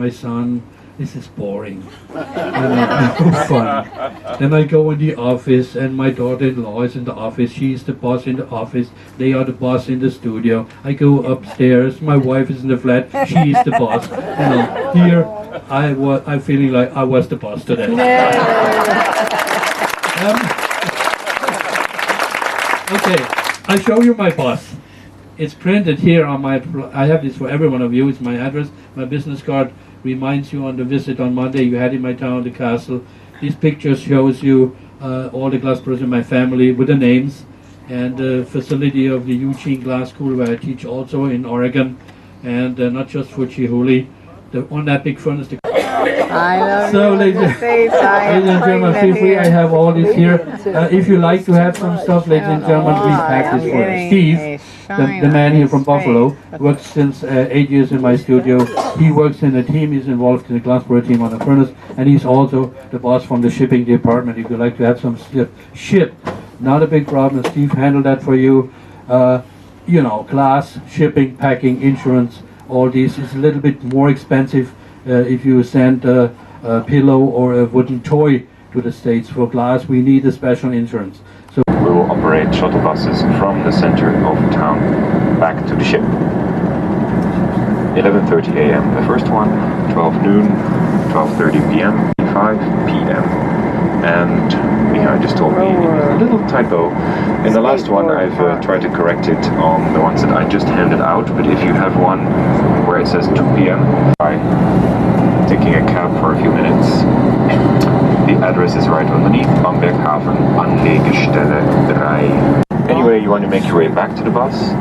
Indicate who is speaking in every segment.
Speaker 1: My son, this is boring. No fun. Then I go in the office, and my daughter-in-law is in the office. She's the boss in the office. They are the boss in the studio. I go upstairs. My wife is in the flat. She is the boss. Here I'm feeling like I was the boss today. Okay, I show you my boss. It's printed here on my. I have this for every one of you. It's my address, my business card. Reminds you on the visit on Monday you had in my town, the castle. These pictures shows you all the glassblowers in my family with the names, and the facility of the Eugene Glass School where I teach also in Oregon, and not just for Chihuly. On that big furnace. So, ladies and gentlemen, feel free. I have all this here. If you like to have some stuff, ladies and gentlemen, please pack this for Steve. The man here from Buffalo works since 8 years in my studio. He works in a team. He's involved in the glassblower team on the furnace, and he's also the boss from the shipping department. If you'd like to have some shipped, not a big problem. Steve handled that for you. Glass, shipping, packing, insurance. All this is a little bit more expensive if you send a pillow or a wooden toy to the States. For glass, we need a special insurance. So
Speaker 2: we will operate shuttle buses from the center of town back to the ship. 11:30 a.m. the first one, 12 noon, 12:30 p.m., 5 p.m. And Mihai just told me a little typo. In the last one, I've tried to correct it on the ones that I just handed out. But if you have one where it says 2 p.m., by taking a cab for a few minutes. The address is right underneath, Bamberghaven, Anlegestelle 3. Anyway, you want to make your way back to the bus.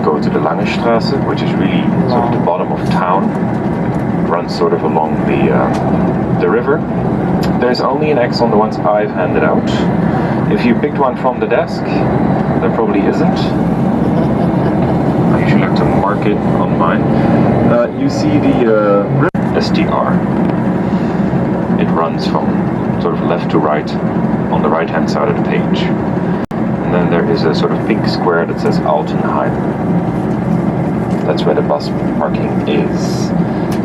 Speaker 2: Go to the Langestraße, which is really sort of the bottom of town. It runs sort of along the river. There's only an X on the ones I've handed out. If you picked one from the desk, there probably isn't. I usually like to mark it on mine. You see the STR. It runs from sort of left to right on the right hand side of the page. And then there is a sort of pink square that says Altenheim. That's where the bus parking is.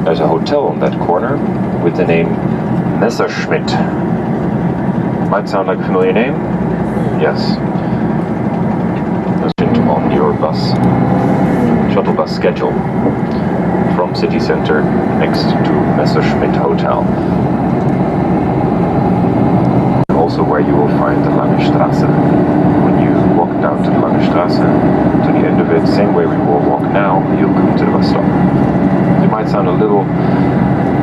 Speaker 2: There's a hotel on that corner with the name Messerschmitt. Might sound like a familiar name? Yes. That's on your bus, shuttle bus schedule from city center next to Messerschmitt Hotel. Also where you will find the Langestraße. When you walk down to the Langestraße, to the end of it, same way we will walk now, you'll come to the bus stop. It might sound a little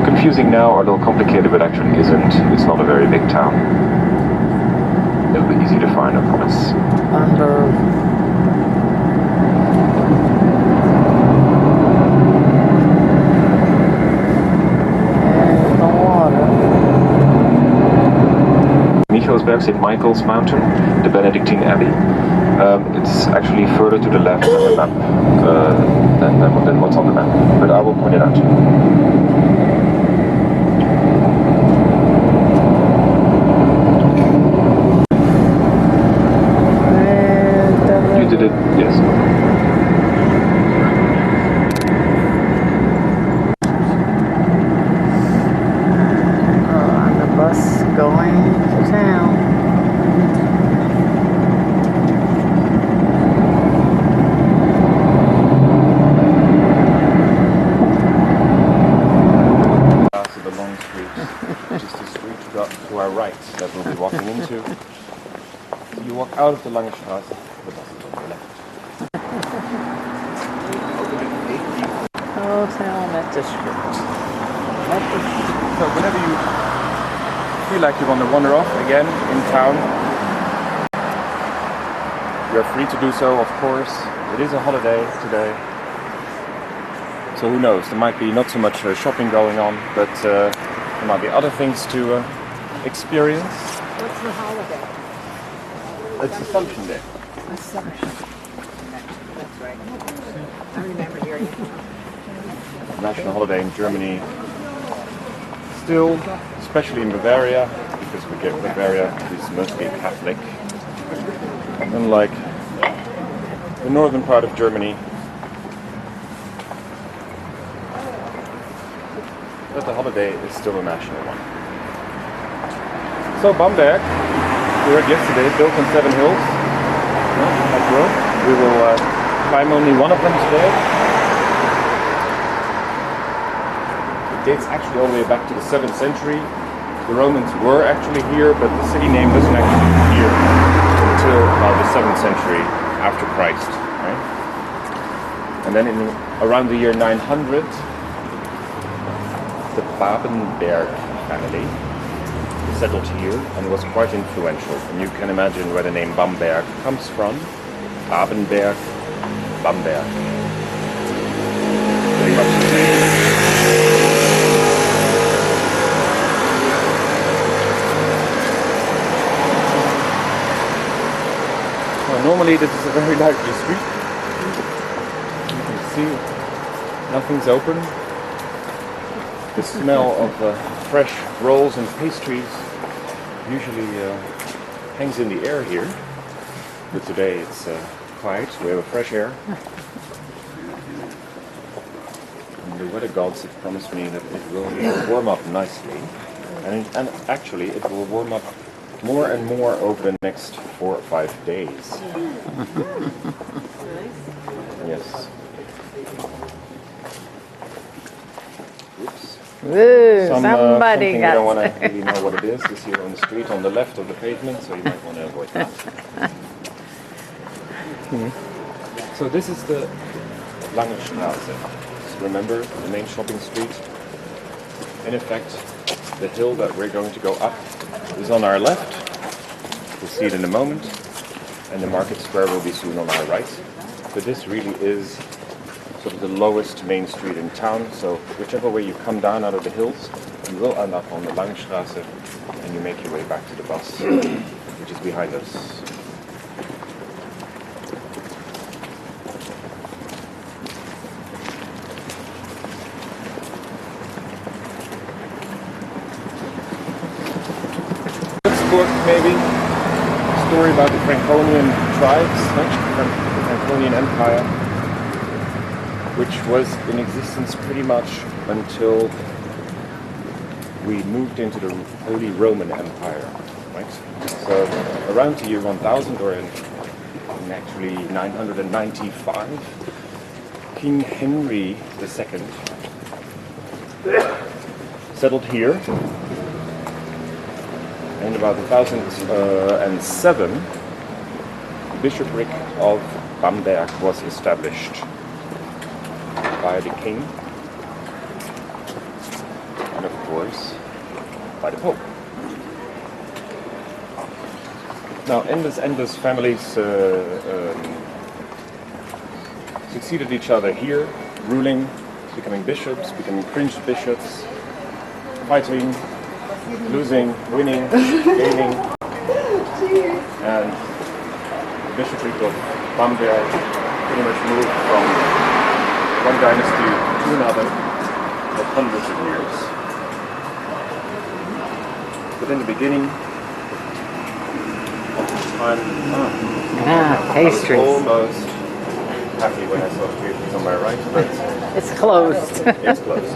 Speaker 2: confusing now or a little complicated, but actually isn't. It's not a very big town. It'll be easy to find, I promise. Michaelsberg, St. Michael's Mountain, the Benedictine Abbey. It's actually further to the left on the map than what's on the map, but I will point it out. You did it, yes.
Speaker 3: On the bus going to town.
Speaker 2: The long street, which is the street to our right that we'll be walking into. So you walk out of the Langestraße, the bus is on your left.
Speaker 3: Hotel Messerschmitt.
Speaker 2: So whenever you feel like you want to wander off again in town, you're free to do so, of course. It is a holiday today. So who knows, there might be not so much shopping going on, but there might be other things to experience.
Speaker 3: What's the holiday?
Speaker 2: It's Assumption Day.
Speaker 3: Assumption. That's right. I remember hearing it.
Speaker 2: National holiday in Germany. Still, especially in Bavaria, because Bavaria is mostly Catholic. Unlike the northern part of Germany, but the holiday is still a national one. So Bamberg, we read yesterday, built on 7 hills. Like Rome. We will climb only one of them today. It dates actually all the way back to the 7th century. The Romans were actually here, but the city name doesn't actually appear until about the 7th century after Christ. Right? And then around the year 900, the Babenberg family settled here and was quite influential. And you can imagine where the name Bamberg comes from. Babenberg, Bamberg. Pretty much the same. Normally this is a very lively street. You can see nothing's open. The smell of fresh rolls and pastries usually hangs in the air here. But today it's quiet, we have a fresh air. And the weather gods have promised me that it will warm up nicely. And actually it will warm up more and more over the next 4 or 5 days. Yes. Oops.
Speaker 3: Woo,
Speaker 2: Something
Speaker 3: somebody
Speaker 2: we
Speaker 3: got
Speaker 2: don't want to really know what it is. Is here on the street on the left of the pavement, so you might want to avoid that. So this is the Lange Straße. So remember the main shopping street? In effect, the hill that we're going to go up is on our left. We'll see it in a moment. And the market square will be soon on our right. But this really is sort of the lowest main street in town. So whichever way you come down out of the hills, you will end up on the Lange Straße and you make your way back to the bus, which is behind us. Maybe a story about the Franconian tribes, the Franconian Empire, which was in existence pretty much until we moved into the Holy Roman Empire, right? So around the year 1000, or in actually 995, King Henry II settled here. In about 1007, the bishopric of Bamberg was established by the king, and of course by the Pope. Now, endless families succeeded each other here, ruling, becoming bishops, becoming prince bishops, fighting, losing, winning, gaining, and the bishopric of Bamberg pretty much moved from one dynasty to another for hundreds of years. But in the beginning of this time,
Speaker 3: pastries.
Speaker 2: I was almost happy when I saw the pastries on my right, but
Speaker 3: It's closed.
Speaker 2: it's closed.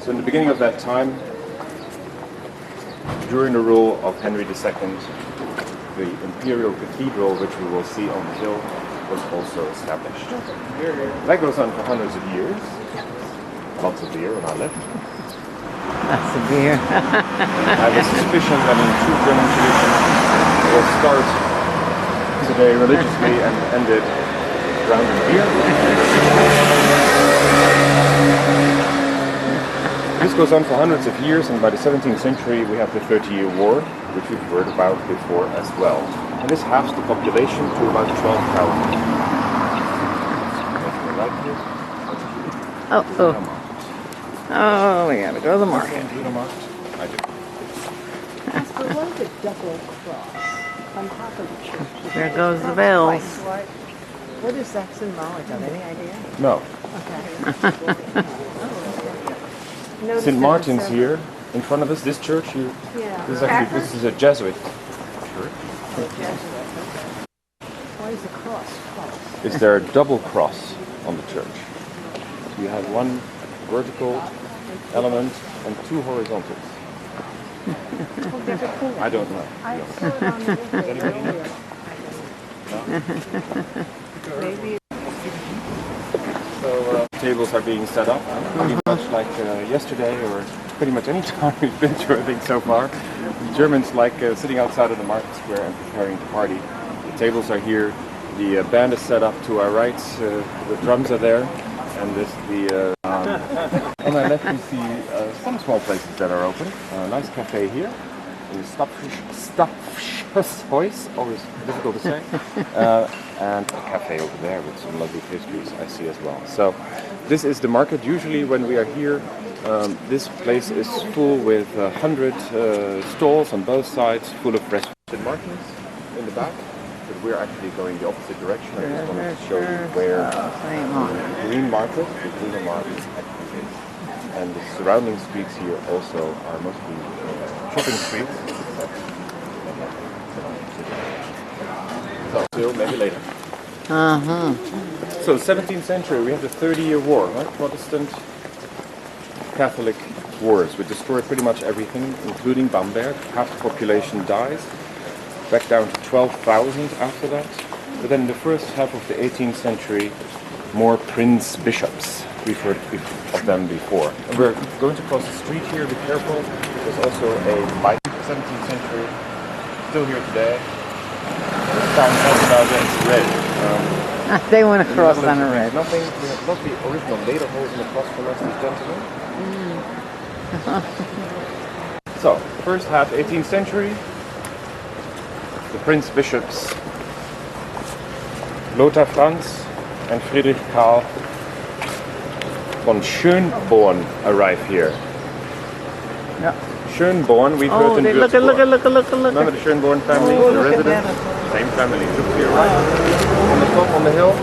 Speaker 2: So in the beginning of that time, during the rule of Henry II, the imperial cathedral, which we will see on the hill, was also established. That goes on for hundreds of years. Lots of beer on our left.
Speaker 3: That's a beer.
Speaker 2: I have a suspicion that in true German tradition, it will start today religiously and ended around in beer. This goes on for hundreds of years, and by the 17th century we have the 30-Year War, which we've heard about before as well. And this halves the population to about 12,000.
Speaker 3: Oh, we gotta go to the market.
Speaker 2: I do.
Speaker 4: But what is a double cross on top of the church?
Speaker 3: There goes the bells.
Speaker 4: What is that symbolic of? Any idea?
Speaker 2: No.
Speaker 4: Okay.
Speaker 2: St. Martin's here in front of us. This church here.
Speaker 4: Yeah.
Speaker 2: This is a Jesuit church.
Speaker 4: Why Why is the cross?
Speaker 2: is there a double cross on the church. So you have one vertical element and two horizontals. I don't know.
Speaker 4: I saw it on the internet earlier.
Speaker 3: Maybe
Speaker 2: So tables are being set up, pretty much like yesterday or pretty much any time we've been to, I think, so far. The Germans like sitting outside of the market square and preparing to party. The tables are here. The band is set up to our right. The drums are there. And on my left we see some small places that are open. A nice cafe here. Stapfshuis, always difficult to say. And a cafe over there with some lovely pastries I see as well. So this is the market. Usually when we are here, this place is full with 100 stalls on both sides, full of restaurants and markets in the back. But we're actually going the opposite direction. I just wanted to show you where the green market, the Grüne Markt actually is. And the surrounding streets here also are mostly shopping streets. So still, maybe later. So 17th century, we have the 30-year war, right? Protestant Catholic wars, which destroyed pretty much everything, including Bamberg. Half the population dies. Back down to 12,000 after that. But then in the first half of the 18th century, more prince-bishops. We've heard of them before. And we're going to cross the street here, be careful. There's also a bike, 17th century, still here today. This time talking about against red.
Speaker 3: they want to cross on a red.
Speaker 2: Nothing, we have not the original lederhosen in the cross for these gentlemen. So, first half 18th century, the Prince Bishops Lothar Franz and Friedrich Karl von Schönborn arrive here.
Speaker 3: Yeah.
Speaker 2: Schönborn, we've heard in
Speaker 3: look.
Speaker 2: Remember the Schönborn family, the residents? Same family, took to your right. On the top, on the hill,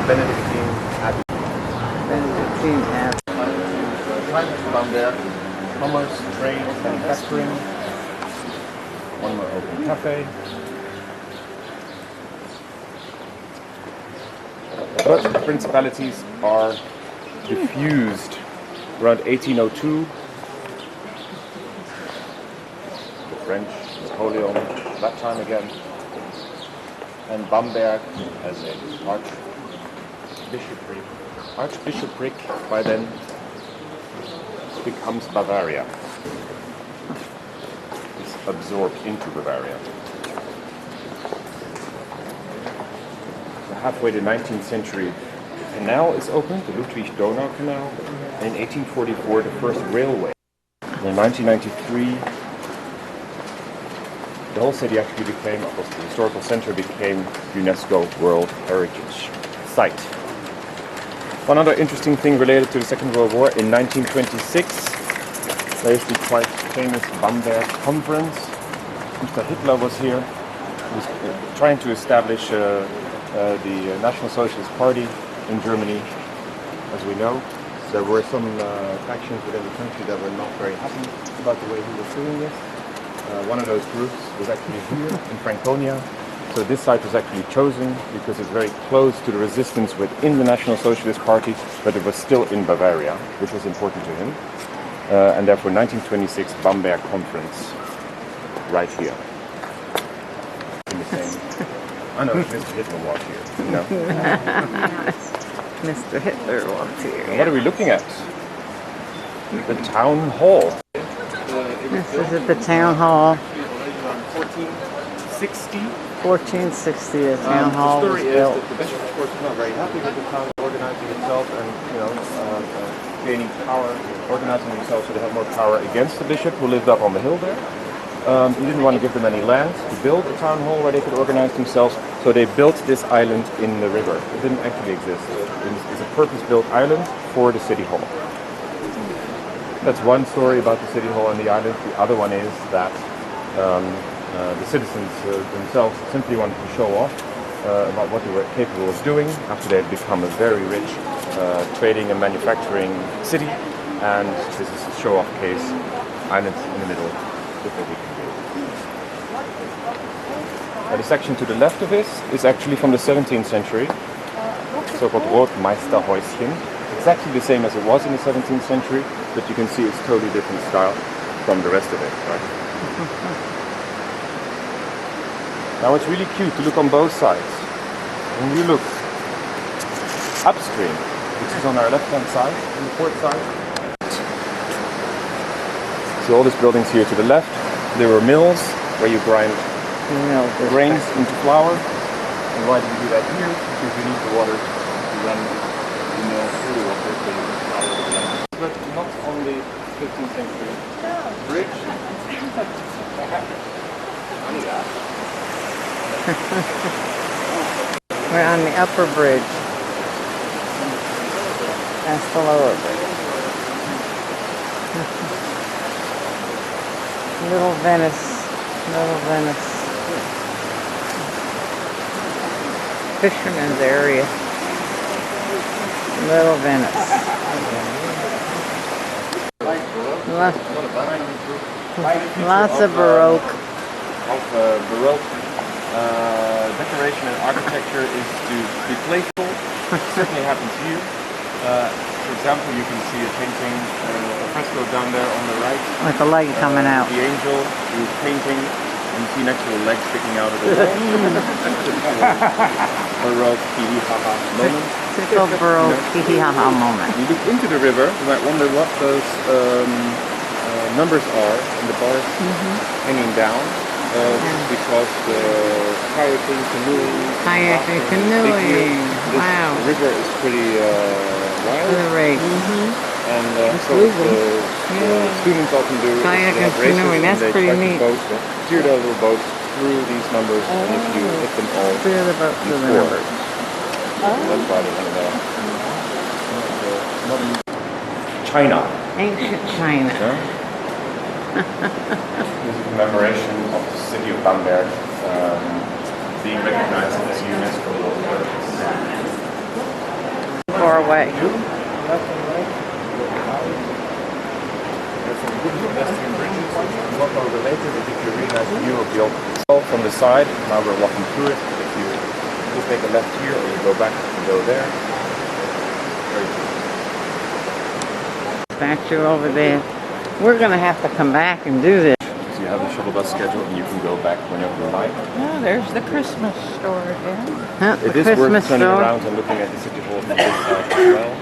Speaker 2: Benedictine Abbey.
Speaker 3: Benedictine Abbey.
Speaker 2: Bamberg, commerce, trade, manufacturing. One more open cafe. But the principalities are diffused around 1802. The French, Napoleon, that time again. And Bamberg as a archbishopric by then becomes Bavaria. It's absorbed into Bavaria. So halfway to the 19th century, the canal is opened, the Ludwig-Donau Canal, and in 1844 the first railway. And in 1993, the whole city actually became, of course, the historical center became UNESCO World Heritage Site. One other interesting thing related to the Second World War, in 1926, there is the quite famous Bamberg Conference. Mr. Hitler was here. He was trying to establish the National Socialist Party in Germany, as we know. There were some factions within the country that were not very happy about the way he was doing this. One of those groups was actually here in Franconia. So this site was actually chosen because it's very close to the resistance within the National Socialist Party, but it was still in Bavaria, which was important to him. And therefore 1926 Bamberg Conference, right here. In the same. I know Mr. Hitler walked here. You know?
Speaker 3: Mr. Hitler walked here.
Speaker 2: What are we looking at? The town hall.
Speaker 3: This is at the town hall.
Speaker 2: 1460.
Speaker 3: 1460, the town hall
Speaker 2: The
Speaker 3: was
Speaker 2: story is
Speaker 3: built.
Speaker 2: that the bishop, of course, was not very happy with the town organizing itself and, gaining power, organizing themselves so they had more power against the bishop who lived up on the hill there. He didn't want to give them any land to build a town hall where they could organize themselves, so they built this island in the river. It didn't actually exist. It's a purpose-built island for the city hall. That's one story about the city hall and the island. The other one is that the citizens themselves simply wanted to show off about what they were capable of doing after they had become a very rich trading and manufacturing city. And this is a show-off case, island in the middle, look what we can do. The section to the left of this is actually from the 17th century, so-called Rotmeisterhäuschen. Exactly the same as it was in the 17th century, but you can see it's totally different style from the rest of it. Right? Now it's really cute to look on both sides. When you look upstream, which is on our left-hand side, on the port side, so all these buildings here to the left, there were mills where you grind grains into flour. And why do we do that here? Because you need the water to run the mill through the water so you can flour the grain. But not on the 15th century bridge.
Speaker 3: We're on the upper bridge. That's the lower bridge. Little Venice. Little Venice. Fisherman's area. Little Venice. Lots of Baroque.
Speaker 2: Baroque decoration and architecture is to be playful. It certainly happens here. For example, you can see a painting, a fresco down there on the right.
Speaker 3: With the leg coming out.
Speaker 2: The angel who's painting, and you see an actual leg sticking out of the wall. Baroque hee-hee-ha-ha moment.
Speaker 3: Typical Baroque hee-hee-ha-ha moment.
Speaker 2: You look into the river, you might wonder what those numbers are in the bars hanging down. Because the kayaking, canoeing,
Speaker 3: Wow.
Speaker 2: The river is pretty wild. And so the students often do
Speaker 3: Kayak and
Speaker 2: races,
Speaker 3: canoeing, that's
Speaker 2: and they
Speaker 3: pretty
Speaker 2: try
Speaker 3: neat.
Speaker 2: to steer their little boats through these numbers, and if you hit them all,
Speaker 3: Steer the boat
Speaker 2: you
Speaker 3: through the
Speaker 2: score.
Speaker 3: numbers.
Speaker 2: That's why they have China.
Speaker 3: Ancient China.
Speaker 2: Yeah? This is a commemoration of the city of Bamberg being recognized as a UNESCO World Heritage.
Speaker 3: Far away.
Speaker 2: There's some good pedestrian bridges. What are related, it gives you a really nice view of the old from the side. Now we're walking through it. If you just take a left here, or you go back and go there. Very good.
Speaker 3: Statue over there. We're going to have to come back and do this.
Speaker 2: So you have the shuttle bus schedule, and you can go back whenever you like.
Speaker 4: Oh, there's the Christmas store again.
Speaker 3: Huh, the
Speaker 2: It is worth
Speaker 3: Christmas
Speaker 2: turning
Speaker 3: store.
Speaker 2: around and looking at the city hall from this side as well.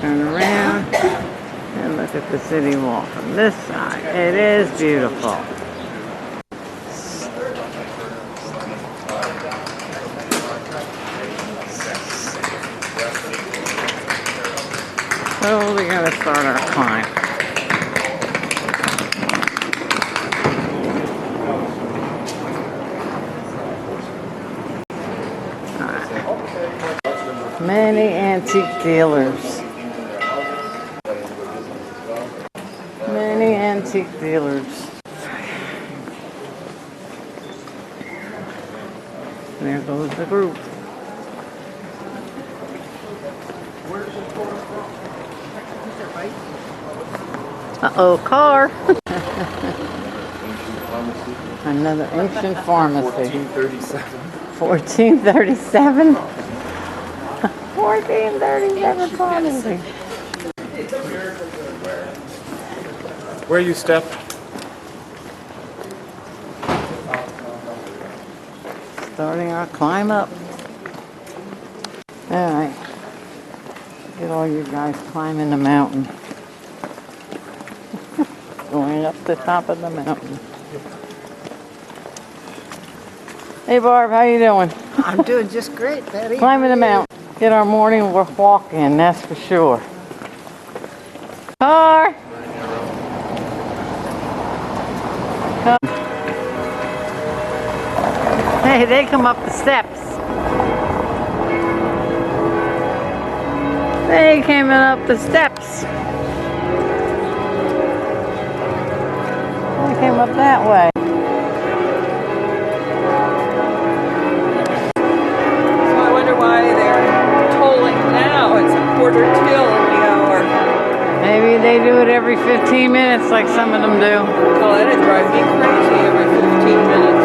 Speaker 3: Turn around and look at the city wall from this side. It is beautiful. So we're going to start our climb. Many antique dealers. Many antique dealers. There goes the group. Uh-oh, car. Another ancient pharmacy.
Speaker 2: 1437.
Speaker 3: 1437? 1437 pharmacy.
Speaker 2: Where you step.
Speaker 3: Starting our climb up. Alright. Get all you guys climbing the mountain. Going up the top of the mountain. Hey Barb, how you doing?
Speaker 4: I'm doing just great, Betty.
Speaker 3: Climbing the mountain. Get our morning walk in, that's for sure. Car! Come. Hey, they come up the steps. They came up the steps. They came up that way.
Speaker 4: So I wonder why they're tolling now. It's 1:45 in the hour.
Speaker 3: Maybe they do it every 15 minutes like some of them do.
Speaker 4: Oh, that'd drive me crazy every 15 minutes.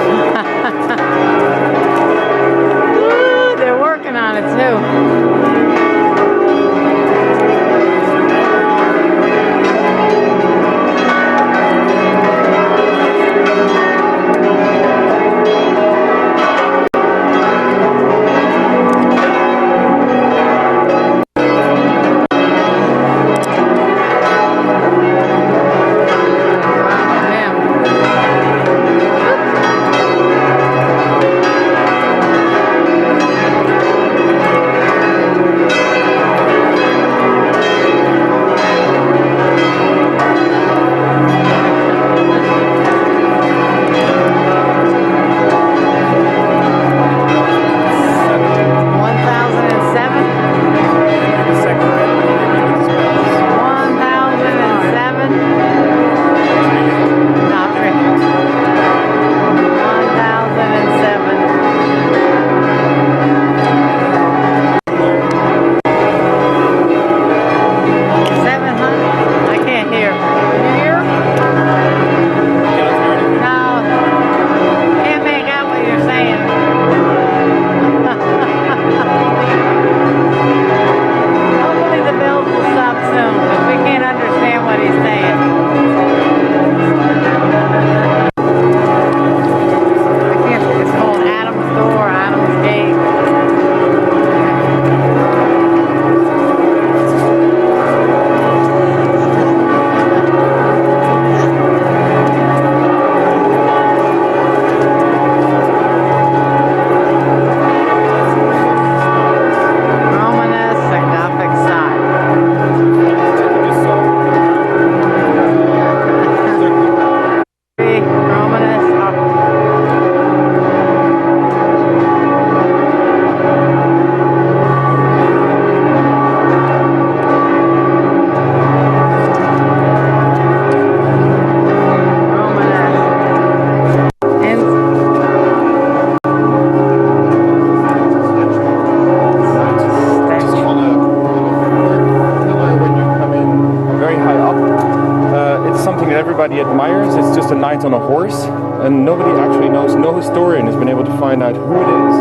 Speaker 2: and nobody actually knows. No historian has been able to find out who it is,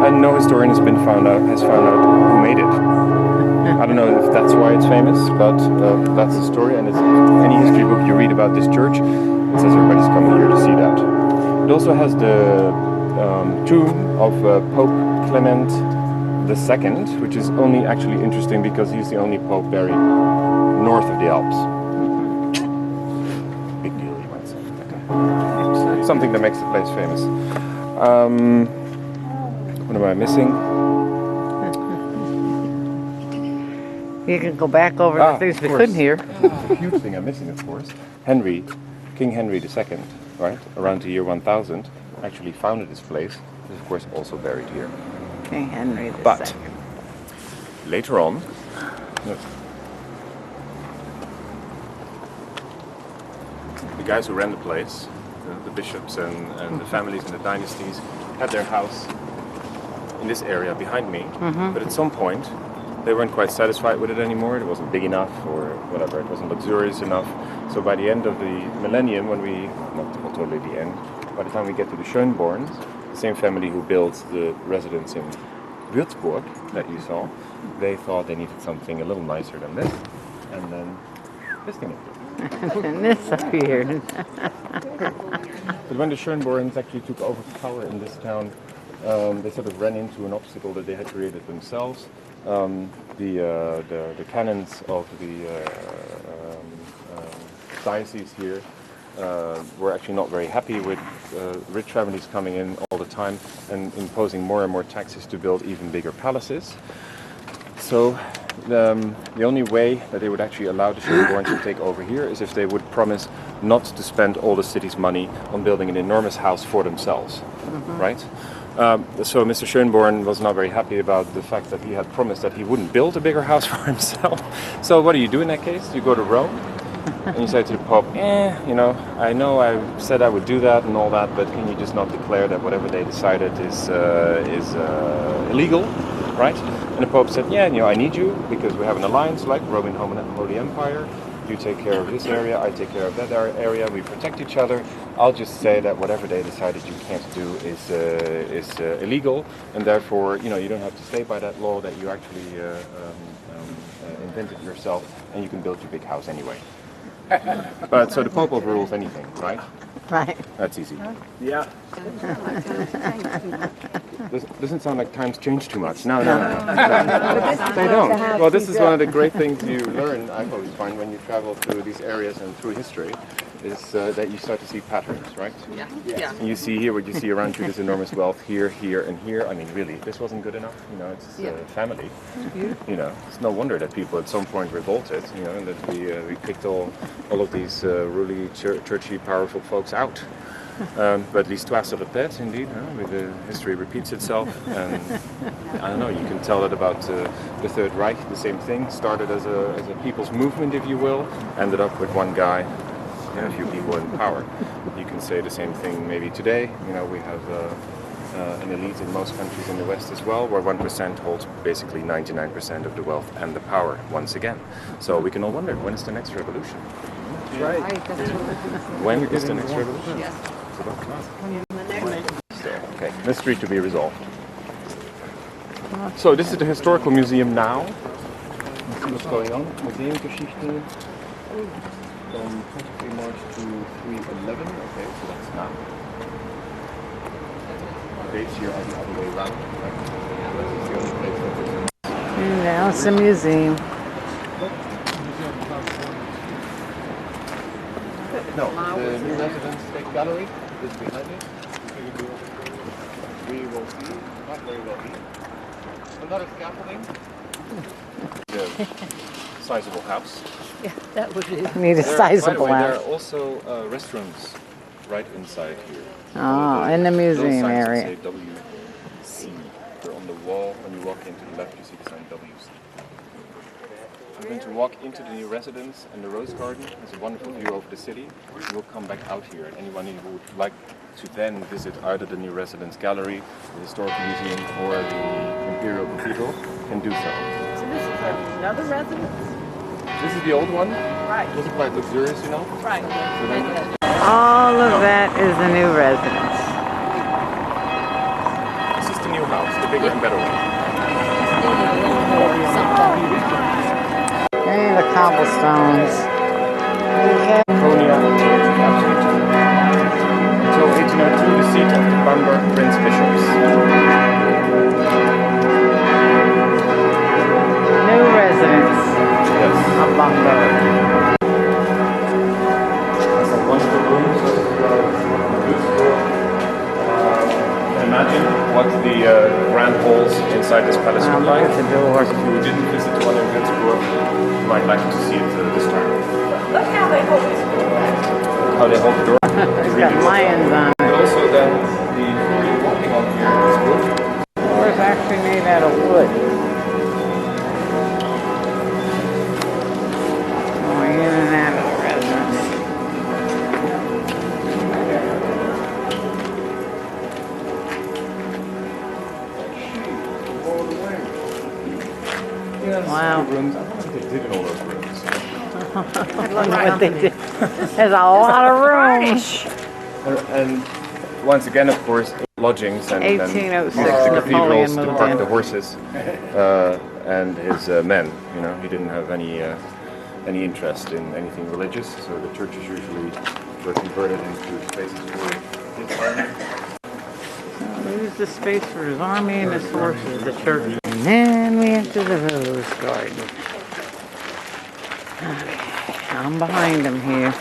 Speaker 2: and no historian has found out who made it. I don't know if that's why it's famous, but that's the story. And it's any history book you read about this church, it says everybody's coming here to see that. It also has the tomb of Pope Clement II, which is only actually interesting because he's the only pope buried north of the Alps. Big deal, you might say. Okay. It's something that makes the place famous. What am I missing?
Speaker 3: You can go back over the things we couldn't hear.
Speaker 2: The huge thing I'm missing, of course. King Henry II, right, around the year 1000, actually founded this place. Is of course also buried here.
Speaker 3: King Henry II.
Speaker 2: But later on, the guys who ran the place, the bishops and the families and the dynasties, had their house in this area behind me. But at some point, they weren't quite satisfied with it anymore. It wasn't big enough, or whatever. It wasn't luxurious enough. So by the end of the millennium, not totally the end, by the time we get to the Schönborns, the same family who built the residence in Würzburg that you saw, they thought they needed something a little nicer than this, and then this thing appeared.
Speaker 3: And this appeared.
Speaker 2: But when the Schönborns actually took over power in this town, they sort of ran into an obstacle that they had created themselves. The canons of the diocese here were actually not very happy with rich families coming in all the time and imposing more and more taxes to build even bigger palaces. So the only way that they would actually allow the Schönborns to take over here is if they would promise not to spend all the city's money on building an enormous house for themselves, right? So Mr. Schönborn was not very happy about the fact that he had promised that he wouldn't build a bigger house for himself. So what do you do in that case? You go to Rome and you say to the Pope, I know I said I would do that and all that, but can you just not declare that whatever they decided is illegal, right? And the Pope said, I need you because we have an alliance like Roman Holy Empire. You take care of this area, I take care of that area, we protect each other. I'll just say that whatever they decided you can't do is illegal, and therefore, you don't have to stay by that law that you actually invented yourself, and you can build your big house anyway. But so the Pope overrules anything, right?
Speaker 3: Right.
Speaker 2: That's easy. Yeah. Doesn't sound like times change too much. No. They don't. Well, this is one of the great things you learn, I always find, when you travel through these areas and through history, is that you start to see patterns, right?
Speaker 4: Yeah.
Speaker 2: And you see here what you see around you, this enormous wealth here, here, and here. I mean, really, this wasn't good enough. It's family. It's no wonder that people at some point revolted. And that we kicked all of these really churchy, powerful folks out. But l'histoire se répète, indeed. The history repeats itself, and I don't know. You can tell it about the Third Reich. The same thing started as a people's movement, if you will, ended up with one guy. A few people in power. You can say the same thing maybe today. We have an elite in most countries in the West as well, where 1% holds basically 99% of the wealth and the power once again. So we can all wonder, when is the next revolution?
Speaker 3: Right.
Speaker 2: When is the next revolution?
Speaker 4: Yes.
Speaker 2: Okay, mystery to be resolved. So this is the historical museum now. You see what's going on? Museumgeschichte. From 23 March to 3/11. Okay, so that's now. The dates here are the other way around. Right? This is the only place that
Speaker 3: And now it's a museum.
Speaker 2: No, the new residence state gallery is behind it. We will see, not very well be. A lot of scaffolding. The sizable house.
Speaker 4: Yeah, that would be.
Speaker 3: Need a sizable
Speaker 2: By the way, there
Speaker 3: house.
Speaker 2: are also restaurants right inside here.
Speaker 3: Oh, in the museum
Speaker 2: Those signs
Speaker 3: area.
Speaker 2: that say WC. They're on the wall. When you walk into the left, you see the sign WC. I'm going to walk into the new residence, and the Rose Garden has a wonderful view over the city. We'll come back out here, and anyone who would like to then visit either the new residence gallery, the historical museum, or the Imperial Cathedral can do so.
Speaker 4: So this is another residence?
Speaker 2: This is the old one.
Speaker 4: Right.
Speaker 2: It wasn't quite luxurious,
Speaker 4: Right.
Speaker 2: So then,
Speaker 3: All of that is the new residence.
Speaker 2: This is the new house, the bigger and better one.
Speaker 3: Hey, the cobblestones.
Speaker 2: Konya, absolutely. Until 1802, the seat of the Bamberg Prince Bishops.
Speaker 3: New residence
Speaker 2: Yes.
Speaker 3: of Bamberg.
Speaker 2: Wonderful rooms. Imagine what the grand halls inside this palace
Speaker 3: Look
Speaker 2: look like.
Speaker 3: at the door.
Speaker 2: If you didn't visit one in Würzburg, you might like to see it this time.
Speaker 4: Look how they always do that.
Speaker 2: How they hold the door.
Speaker 3: It's got lions on it.
Speaker 2: But also then the floor you're walking on here is wood.
Speaker 3: The door is actually made out of wood. Going in and out of the residence. Wow.
Speaker 2: Rooms. I don't know what they did in all those rooms.
Speaker 3: I wonder what they did. There's a lot of room.
Speaker 2: And once again, of course, lodgings and
Speaker 3: 1806,
Speaker 2: the
Speaker 3: Napoleon
Speaker 2: cathedrals to
Speaker 3: moved
Speaker 2: park
Speaker 3: in.
Speaker 2: the horses and his men. You know, he didn't have any interest in anything religious, so the churches usually were converted into spaces for his army.
Speaker 3: We used the space for his army and his horses, the church. And then we enter the rose garden. Okay, I'm behind him here.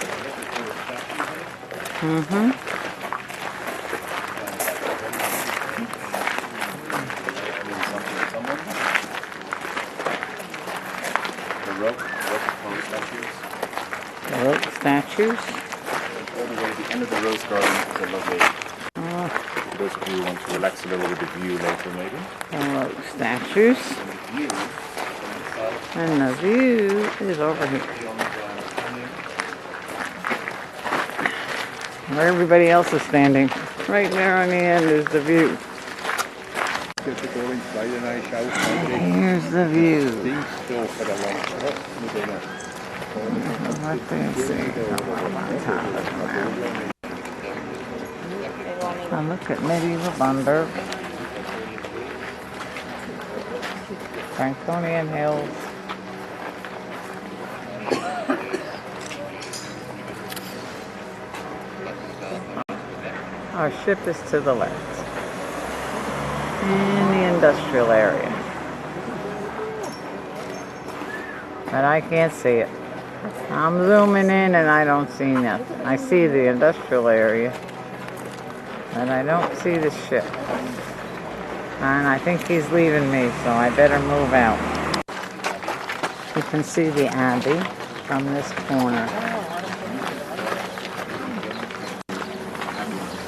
Speaker 2: The rope statues.
Speaker 3: The rope statues.
Speaker 2: All the way to the end of the rose garden is a lovely. For those of you who want to relax a little with the view later, maybe.
Speaker 3: The rope statues. And the view is over here. Where everybody else is standing. Right there on the end is the view. Here's the view. Let me see. Now look at medieval Bamberg. Franconian Hills. Our ship is to the left. In the industrial area. But I can't see it. I'm zooming in and I don't see nothing. I see the industrial area. But I don't see the ship. And I think he's leaving me, so I better move out. You can see the Abbey from this corner.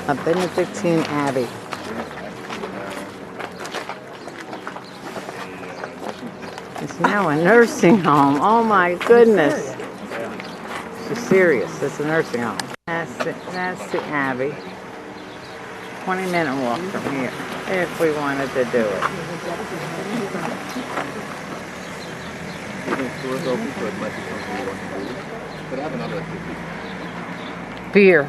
Speaker 3: A Benedictine Abbey. It's now a nursing home. Oh my goodness. She's serious. It's a nursing home. That's the Abbey. 20-minute walk from here, if we wanted to do it. Beer.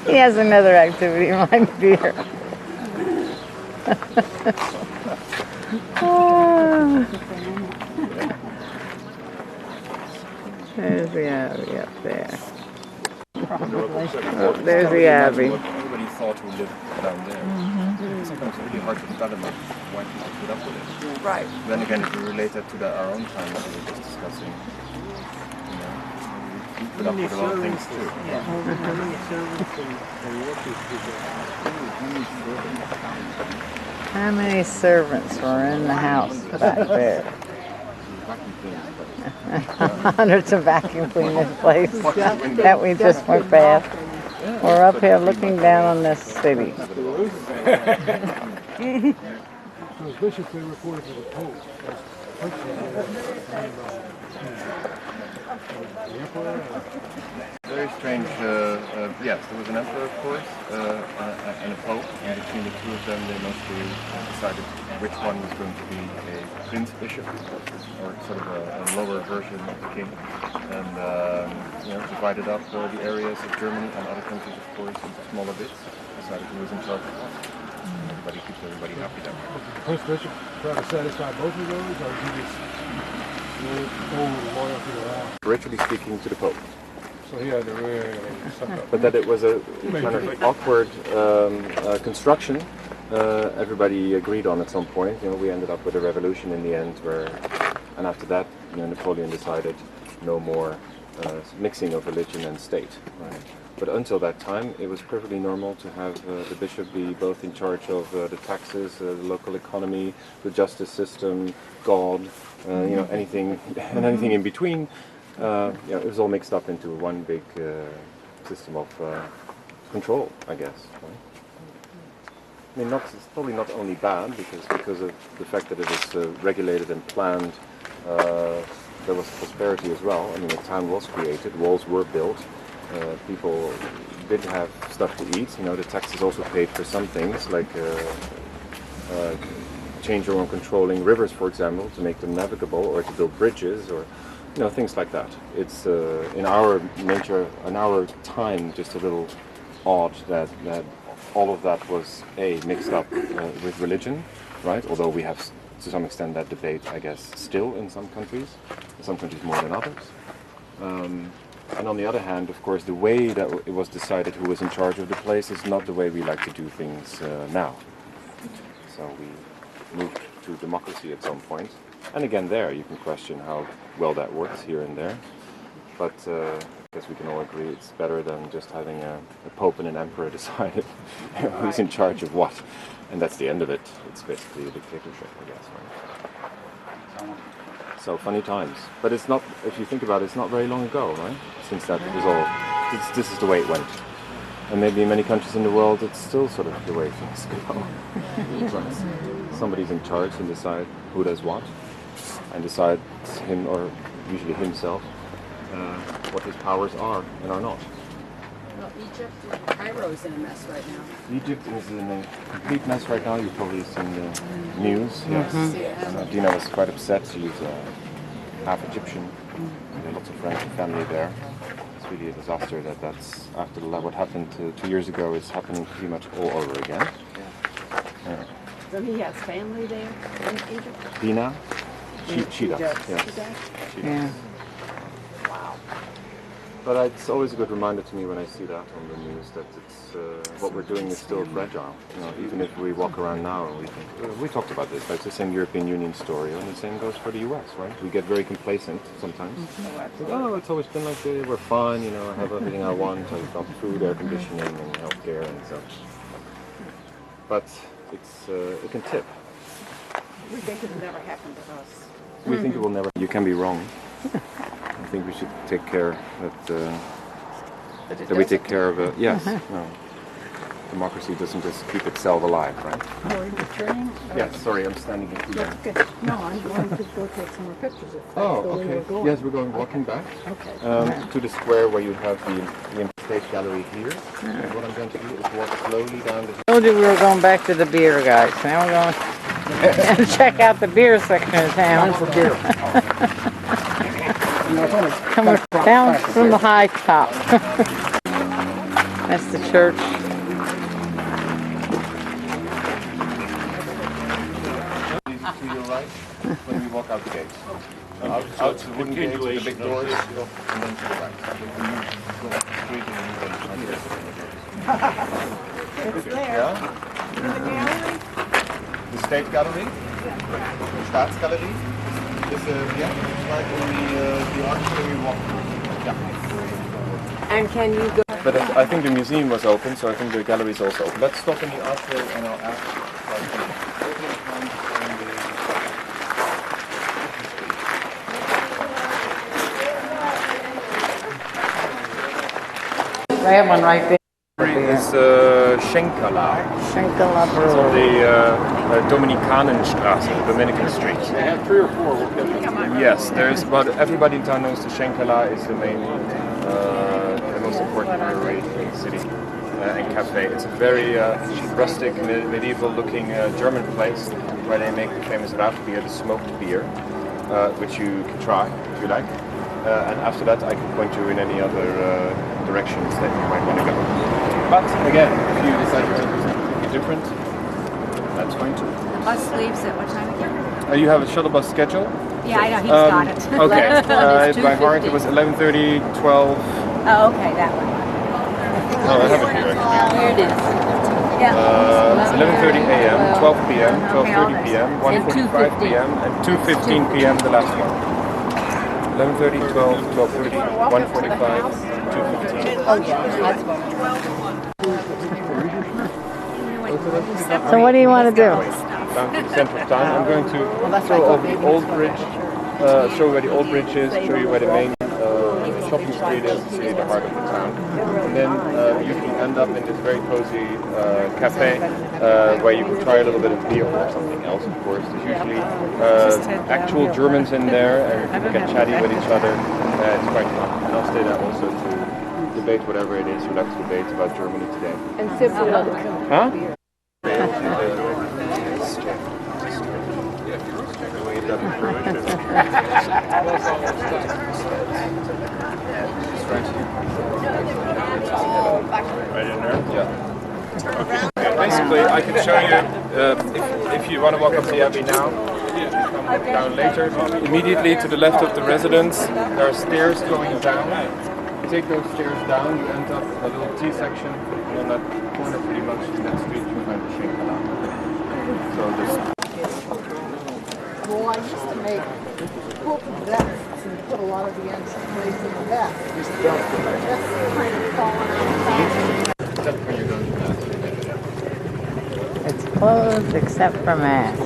Speaker 3: He has another activity like beer. There's the Abbey up there. Oh, there's the Abbey.
Speaker 2: Everybody thought who lived down there. Sometimes it's really hard to fathom why people put up with it.
Speaker 4: Right.
Speaker 2: Then again, if we relate that to our own time that we were just discussing, you know, we put up with a lot of things too.
Speaker 3: How many servants were in the house back there? Hundreds of vacuum clean this place that we just went past. We're up here looking down on this city.
Speaker 5: So it's basically recorded for the Pope.
Speaker 2: Very strange. Yes, there was an emperor, of course, and a pope, and between the two of them, they mostly decided which one was going to be a prince bishop, or sort of a lower version of the king, and divided up the areas of Germany and other countries, of course, into smaller bits. Decided who was in charge of what. And everybody keeps everybody happy that way.
Speaker 5: Prince Bishop try to satisfy both of those, or is he just loyal to the last?
Speaker 2: Ritually speaking, to the pope.
Speaker 5: So he had to really suck up.
Speaker 2: But that it was a kind of awkward construction. Everybody agreed on at some point. We ended up with a revolution in the end, and after that, Napoleon decided no more mixing of religion and state. Right? But until that time, it was perfectly normal to have the bishop be both in charge of the taxes, the local economy, the justice system, God, anything and anything in between. It was all mixed up into one big system of control, I guess. Right? I mean, it's probably not only bad because of the fact that it was regulated and planned. There was prosperity as well. I mean, a town was created, walls were built, people did have stuff to eat. The taxes also paid for some things, like changing or controlling rivers, for example, to make them navigable, or to build bridges, or things like that. It's in our nature, in our time, just a little odd that all of that was mixed up with religion, right? Although we have to some extent that debate, I guess, still in some countries more than others. And on the other hand, of course, the way that it was decided who was in charge of the place is not the way we like to do things now. So we moved to democracy at some point. And again, there you can question how well that works here and there. But I guess we can all agree it's better than just having a pope and an emperor decide who's in charge of what. And that's the end of it. It's basically a dictatorship, I guess. Right? So funny times. But it's not, if you think about it, it's not very long ago, right? Since that was all, this is the way it went. And maybe in many countries in the world, it's still sort of the way things go. Right? Somebody's in charge and decide who does what. And decides him, or usually himself, what his powers are and are not.
Speaker 6: Well, Egypt, Cairo's in a mess right now.
Speaker 2: Egypt is in a complete mess right now. You've probably seen the news. Yes. Dina was quite upset. She's half Egyptian. There are lots of friends and family there. It's really a disaster that's after what happened 2 years ago is happening pretty much all over again. Yeah.
Speaker 6: So he has family there in Egypt?
Speaker 2: Dina? She does. Yes.
Speaker 6: She does?
Speaker 2: She
Speaker 3: Yeah.
Speaker 2: does.
Speaker 6: Wow.
Speaker 2: But it's always a good reminder to me when I see that on the news that it's what we're doing is still fragile. Even if we walk around now and we think, we talked about this, but it's the same European Union story, and the same goes for the US, right? We get very complacent sometimes. Oh, it's always been like this, we're fine, I have everything I want, I've got food, air conditioning, and healthcare and such. But it can tip.
Speaker 6: We think it'll never happen to us.
Speaker 2: We think it will never. You can be wrong. I think we should take care that we take care of it. Yes. No. Democracy doesn't just keep itself alive, right?
Speaker 6: Oh, are you returning?
Speaker 2: Yeah. Sorry, I'm standing in here.
Speaker 6: That's good. No, I'm going to go take some more pictures. If that's
Speaker 2: Oh,
Speaker 6: the way
Speaker 2: okay.
Speaker 6: we're going.
Speaker 2: Yes, we're going walking back
Speaker 6: Okay.
Speaker 2: to the square where you have the State Gallery here. And what I'm going to do is walk slowly down the.
Speaker 3: Told you we were going back to the beer, guys. Now we're going to check out the beer section of town.
Speaker 5: For beer.
Speaker 3: Coming down from the high top. That's the church.
Speaker 2: To your right when we walk out the gates. Out to the wooden gates, to the big doors, and then to the right.
Speaker 6: It's there.
Speaker 2: Yeah?
Speaker 6: In the gallery?
Speaker 2: The State Gallery, the Staatsgalerie, is right in the arch where we walk through. Yeah.
Speaker 6: And can you go?
Speaker 2: But I think the museum was open, so I think the gallery is also open. Let's stop in the archway and I'll ask.
Speaker 3: They have one right there.
Speaker 2: It's Schenkala.
Speaker 3: Schenkala
Speaker 2: It's on
Speaker 3: Brewery.
Speaker 2: the Dominikanenstraße, Dominican Street.
Speaker 5: They have 3 or 4. We'll get them.
Speaker 2: Yes, there's about everybody in town knows the Schenkala is the main, the most important brewery in the city and cafe. It's a very rustic, medieval-looking German place where they make the famous Radbier, the smoked beer, which you can try if you like. And after that, I can point you in any other directions that you might want to go. But again, if you decide to do something different, that's fine too.
Speaker 6: Bus leaves at what time again?
Speaker 2: You have a shuttle bus schedule?
Speaker 6: Yeah, I know, he's got it.
Speaker 2: Okay.
Speaker 6: Last one is
Speaker 2: By heart,
Speaker 6: 2:50.
Speaker 2: it was 11:30, 12.
Speaker 6: Oh, okay, that one.
Speaker 2: Oh, I have it here actually.
Speaker 6: Here it is. Yeah.
Speaker 2: 11:30 a.m., 12 p.m., 12:30 p.m.,
Speaker 6: And
Speaker 2: 1:45
Speaker 6: 2:15.
Speaker 2: p.m., and 2:15 p.m. the last one. 11:30, 12, 12:30, 1:45, 2:15.
Speaker 6: Oh, yeah, that's one.
Speaker 3: So what do you want to do?
Speaker 2: Down to the center of town. I'm going to show over the old bridge, show you where the old bridge is, show you where the main shopping street is, see the heart of the town. And then you can end up in this very cozy cafe where you can try a little bit of beer or something else, of course. There's usually actual Germans in there and people get chatty with each other. It's quite fun. And I'll stay there also to debate whatever it is you like to debate about Germany today.
Speaker 6: And simple.
Speaker 2: Huh? Right in there? Yeah. Okay. Basically, I can show you, if you want to walk up the Abbey now, come down later. Immediately to the left of the residence, there are stairs going down. You take those stairs down, you end up in a little T section, and on that corner pretty much in that street you find the Schenkala. So there's
Speaker 7: Well, I used to make book vests and put a lot of the ends place in the vest. That's kind of fallen out.
Speaker 2: except when you're going to that.
Speaker 3: It's closed except for mass.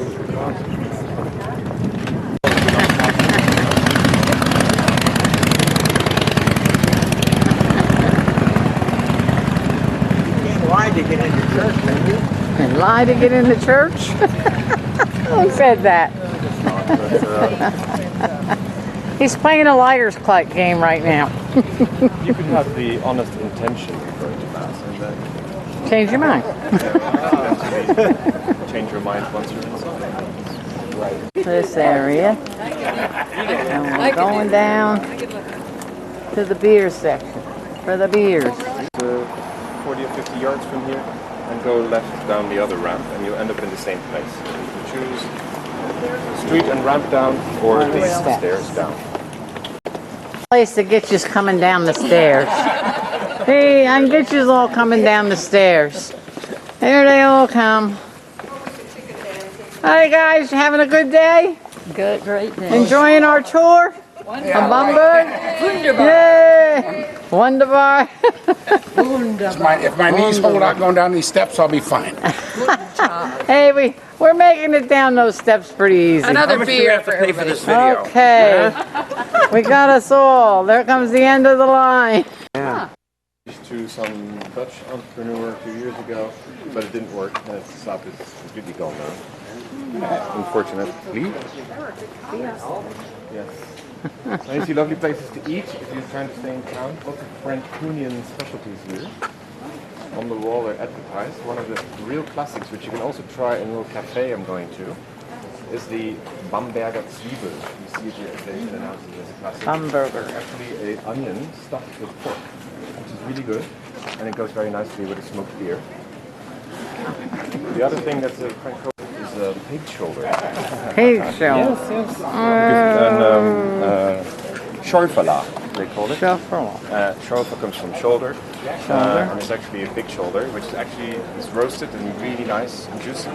Speaker 7: Lie to get into church, maybe.
Speaker 3: And lie to get into church? Who said that? He's playing a liar's clutch game right now.
Speaker 2: You could have the honest intention of going to mass and then
Speaker 3: Change your mind.
Speaker 2: change your mind once you're inside. Right.
Speaker 3: This area. And we're going down to the beer section for the beers.
Speaker 2: 40 or 50 yards from here and go left down the other ramp and you end up in the same place. You can choose street and ramp down or the stairs down.
Speaker 3: Place to get you's coming down the stairs. Hey, I can get you's all coming down the stairs. There they all come. Hi guys, you having a good day?
Speaker 6: Good, great day.
Speaker 3: Enjoying our tour? A Bamberg? Yay! Wunderbar.
Speaker 7: If my knees hold out going down these steps, I'll be fine.
Speaker 3: Hey, we're making it down those steps pretty easy.
Speaker 6: Another beer for everybody.
Speaker 3: Okay. We got us all. There comes the end of the line.
Speaker 2: To some Dutch entrepreneur a few years ago, but it didn't work and its shop is completely gone now. Unfortunately. Yes. Now you see lovely places to eat if you're trying to stay in town. Lots of French Cunian specialties here. On the wall they're advertised. One of the real classics, which you can also try in a little cafe I'm going to, is the Bamberger Zwiebel. You see it here, they announced it as a classic.
Speaker 3: Bamberger.
Speaker 2: It's actually an onion stuffed with pork, which is really good, and it goes very nicely with a smoked beer. The other thing that's a French is a pig shoulder.
Speaker 3: Pig show.
Speaker 2: Yes. Schäufele, they call it. Schäufele comes from shoulder. And it's actually a big shoulder, which is actually is roasted and really nice and juicy.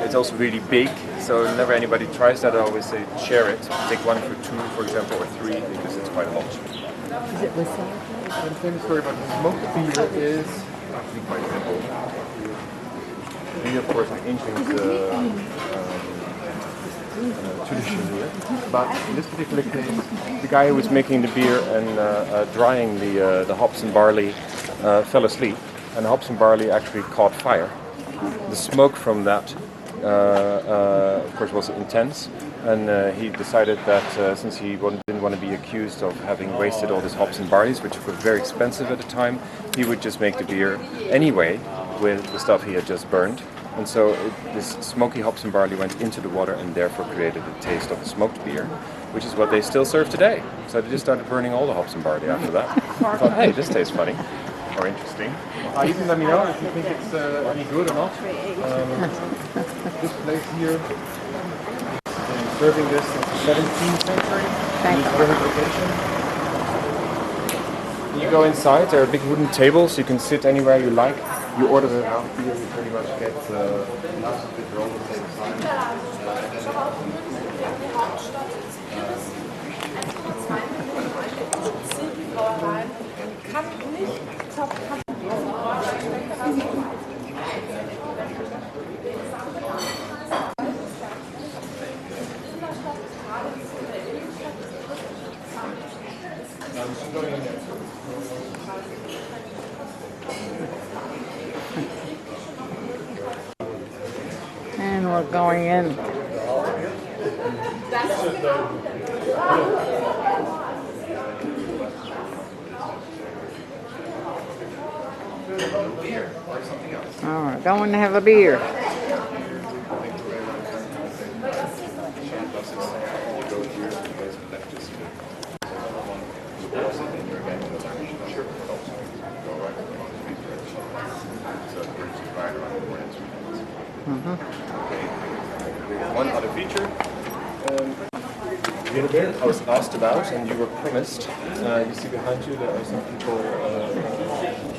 Speaker 2: It's also really big, so whenever anybody tries that, I always say share it. Take one for two, for example, or three, because it's quite a lot.
Speaker 6: Is it with salad?
Speaker 2: The famous story about the smoked beer is actually quite simple. We, of course, have ancient tradition here. But in this particular case, the guy who was making the beer and drying the hops and barley fell asleep. and the hops and barley actually caught fire. The smoke from that, of course, was intense, and he decided that since he didn't want to be accused of having wasted all his hops and barleys, which were very expensive at the time, he would just make the beer anyway with the stuff he had just burned. And so this smoky hops and barley went into the water and therefore created the taste of a smoked beer, which is what they still serve today. So they just started burning all the hops and barley after that. I thought, hey, this tastes funny or interesting. You can let me know if you think it's any good or not. This place here, been serving this since the 17th century. It's a perfect location. You go inside, there are big wooden tables, you can sit anywhere you like. You order the house beer, you pretty much get lots of good rolls at the same time.
Speaker 3: And we're going in. Oh, we're going to have a beer.
Speaker 2: One other feature I was asked about, and you were promised. You see behind you there are some people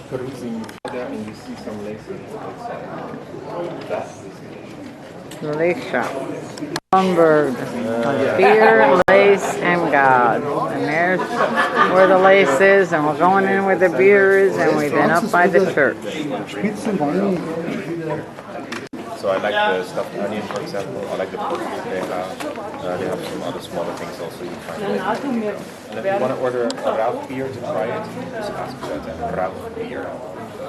Speaker 2: perusing there, and you see some laces outside. That's the
Speaker 3: Lace shop. Lumberg. Beer, lace, and God. And there's where the lace is, and we're going in where the beer is, and we've been up by the church.
Speaker 2: So I like the stuffed onion, for example. I like the pork meat they have. They have some other smaller things also you find. And if you want to order a Rauch beer to try it, just ask for that. Rauch beer.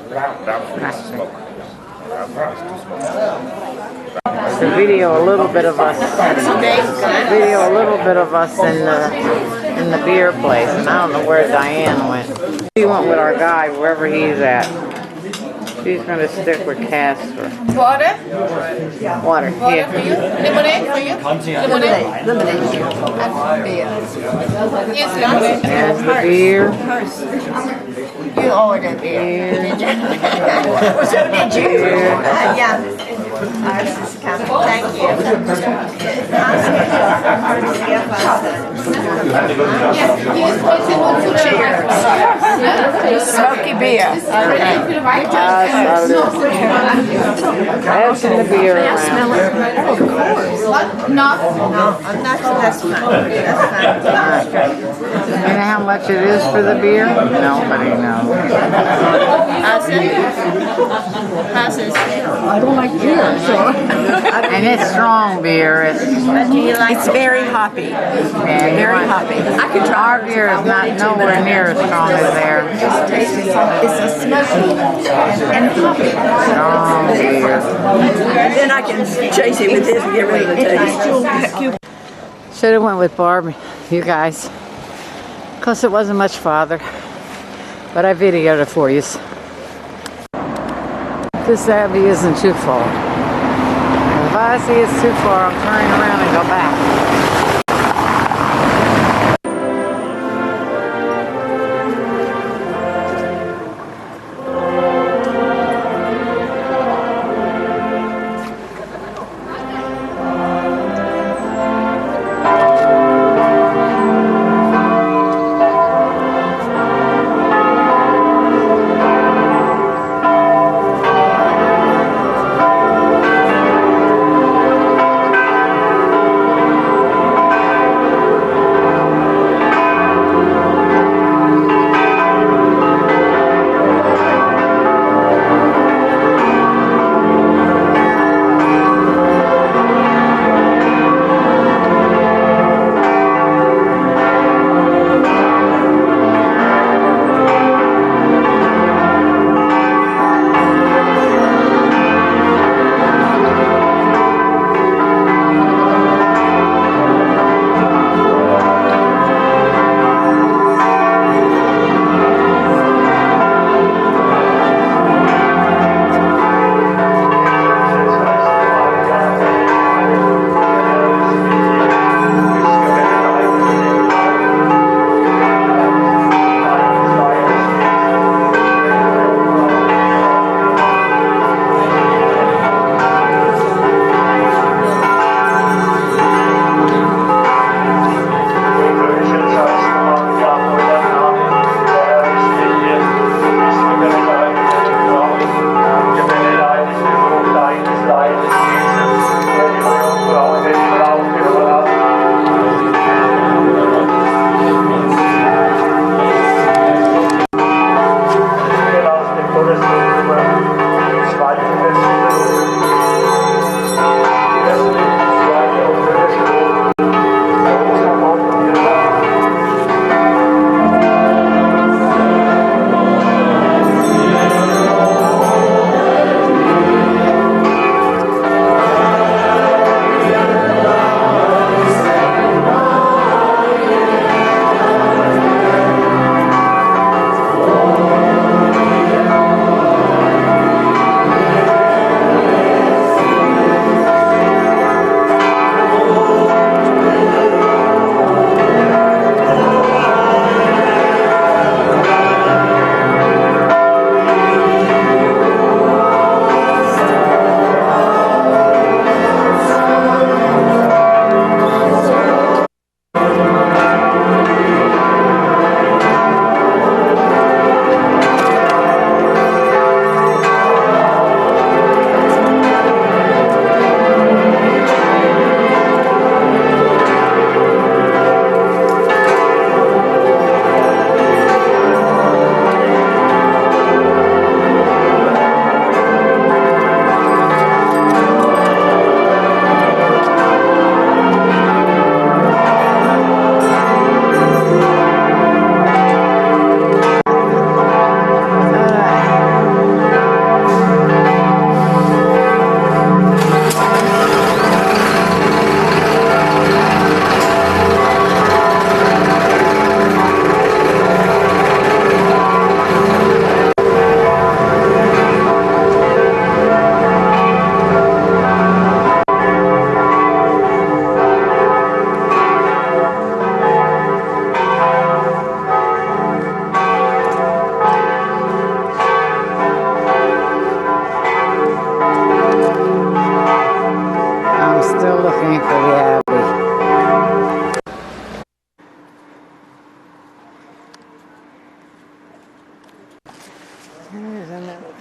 Speaker 2: Rauch means smoke. Rauch means to smoke.
Speaker 3: To video a little bit of us. Video a little bit of us in the beer place. And I don't know where Diane went. She went with our guy wherever he's at. She's going to stick with Casper.
Speaker 4: Water?
Speaker 3: Water, here.
Speaker 4: For you? Lemonade for you? Lemonade?
Speaker 7: Lemonade here. And beer.
Speaker 4: Yes, lemonade.
Speaker 3: There's the beer.
Speaker 7: You ordered beer. Did you? Well, so did you. Yeah. Ours is coming. Thank you. Cheers. Smoky beer.
Speaker 3: That's in the beer around.
Speaker 7: Of course. No, that's fine. That's fine.
Speaker 3: You know how much it is for the beer? Nobody knows.
Speaker 7: I don't like beer, so.
Speaker 3: And it's strong beer.
Speaker 7: It's very hoppy. Very hoppy. I could try.
Speaker 3: Our beer is not nowhere near as strong as theirs.
Speaker 7: It's a smoky and hoppy.
Speaker 3: Strong beer.
Speaker 7: Then I can chase it with this and get rid of the taste.
Speaker 3: Should have went with Barb, you guys. Because it wasn't much farther. But I videoed it for you. This Abbey isn't too far. If I see it's too far, I'm turning around and go back.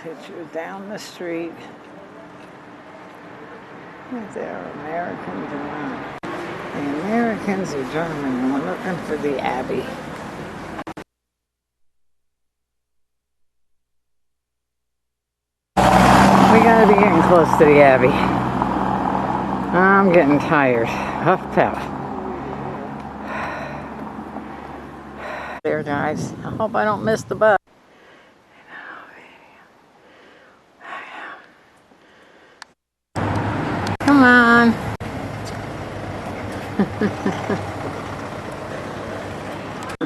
Speaker 3: picture down the street. There are Americans around. The Americans are German, and we're looking for the Abbey. We gotta be getting close to the Abbey. I'm getting tired. Huff puff. There, guys. I hope I don't miss the bus. Come on.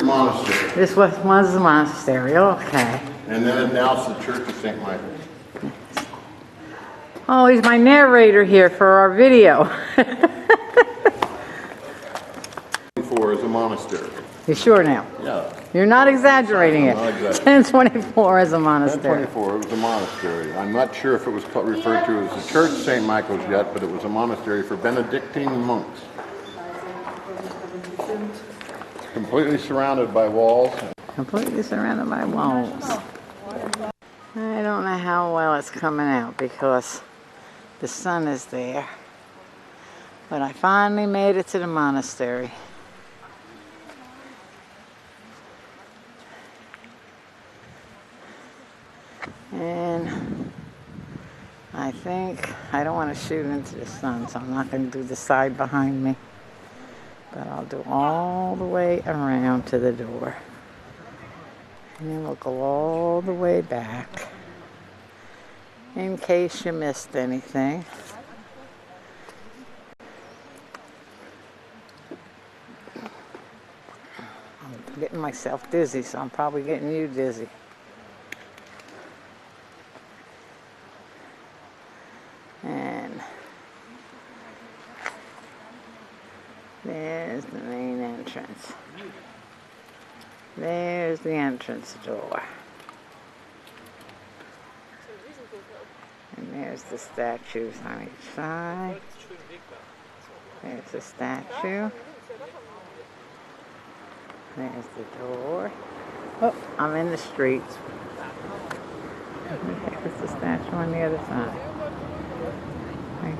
Speaker 8: Monastery.
Speaker 3: This was the monastery, okay.
Speaker 8: And then now it's the Church of St. Michael.
Speaker 3: Oh, he's my narrator here for our video.
Speaker 8: 24 is a monastery.
Speaker 3: You sure now?
Speaker 8: Yeah.
Speaker 3: You're not exaggerating it.
Speaker 8: I'm not exaggerating.
Speaker 3: 1024 is a monastery.
Speaker 8: 1024, it was a monastery. I'm not sure if it was referred to as the Church of St. Michael's yet, but it was a monastery for Benedictine monks. Completely surrounded by walls.
Speaker 3: Completely surrounded by walls. I don't know how well it's coming out because the sun is there. But I finally made it to the monastery. And I think I don't want to shoot into the sun, so I'm not going to do the side behind me. But I'll do all the way around to the door. And then we'll go all the way back in case you missed anything. I'm getting myself dizzy, so I'm probably getting you dizzy. And there's the main entrance. There's the entrance door. And there's the statues on each side. There's the statue. There's the door. Oh, I'm in the streets. There's the statue on the other side.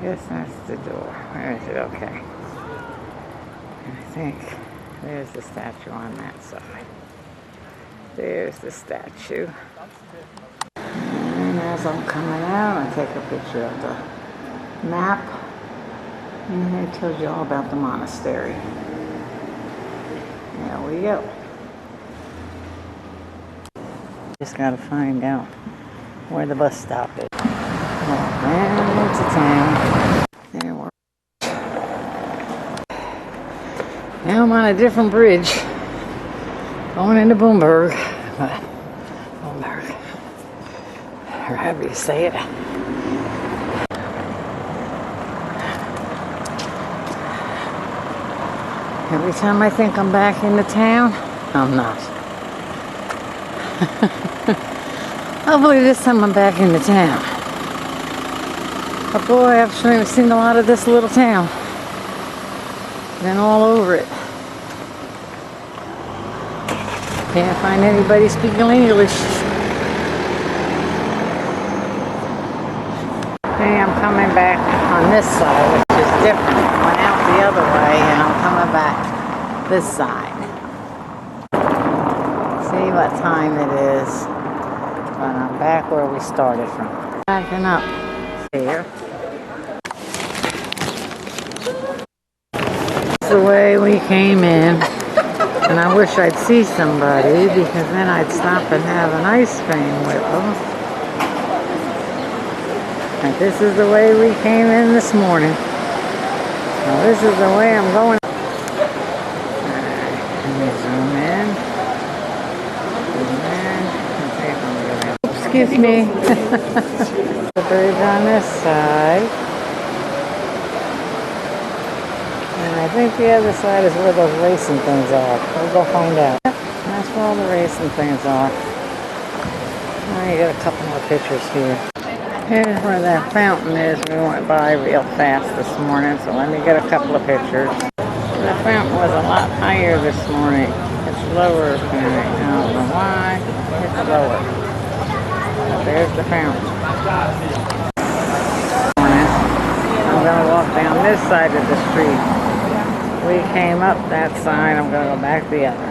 Speaker 3: guess that's the door. Where is it? Okay. I think there's the statue on that side. There's the statue. And as I'm coming out, I take a picture of the map. And it tells you all about the monastery. There we go. Just gotta find out where the bus stop is. Well, into town. There we're. Now I'm on a different bridge. Going into Boomberg. Boomberg. Or however you say it. Every time I think I'm back in the town, I'm not. Hopefully this time I'm back in the town. But boy, I've seen a lot of this little town. Been all over it. Can't find anybody speaking English. Hey, I'm coming back on this side, which is different. I went out the other way and I'm coming back this side. See what time it is. But I'm back where we started from. Backing up here. That's the way we came in. And I wish I'd see somebody because then I'd stop and have an ice cream with them. And this is the way we came in this morning. Now this is the way I'm going. Alright, let me zoom in. Excuse me. The bridge on this side. And I think the other side is where those racing things are. We'll go find out. Yep, that's where all the racing things are. I got a couple more pictures here. Here's where that fountain is. We went by real fast this morning, so let me get a couple of pictures. The fountain was a lot higher this morning. It's lower tonight. I don't know why. It's lower. But there's the fountain. I'm going to walk down this side of the street. We came up that side. I'm going to go back the other.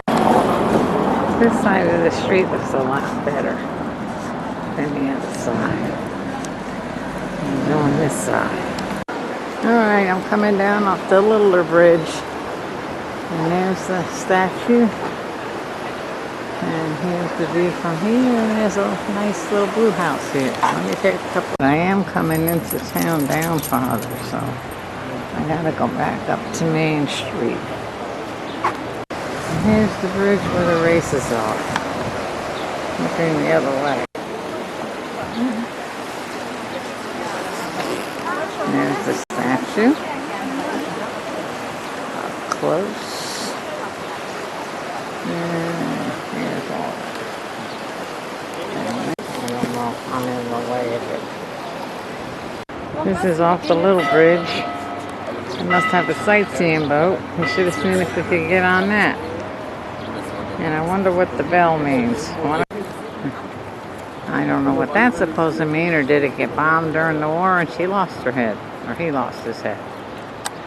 Speaker 3: This side of the street looks a lot better than the other side. I'm going this side. Alright, I'm coming down off the littler bridge. And there's the statue. And here's the view from here. And there's a nice little blue house here. Let me take a couple. I am coming into town down farther, so I gotta go back up to Main Street. And here's the bridge where the races are. Looking the other way. There's the statue. Up close. And here's all that. I don't know. I'm in the way of it. This is off the little bridge. We must have a sightseeing boat. We should have seen if we could get on that. And I wonder what the bell means. I don't know what that's supposed to mean, or did it get bombed during the war and she lost her head, or he lost his head.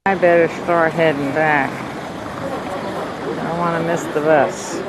Speaker 3: I better start heading back. I don't want to miss the bus.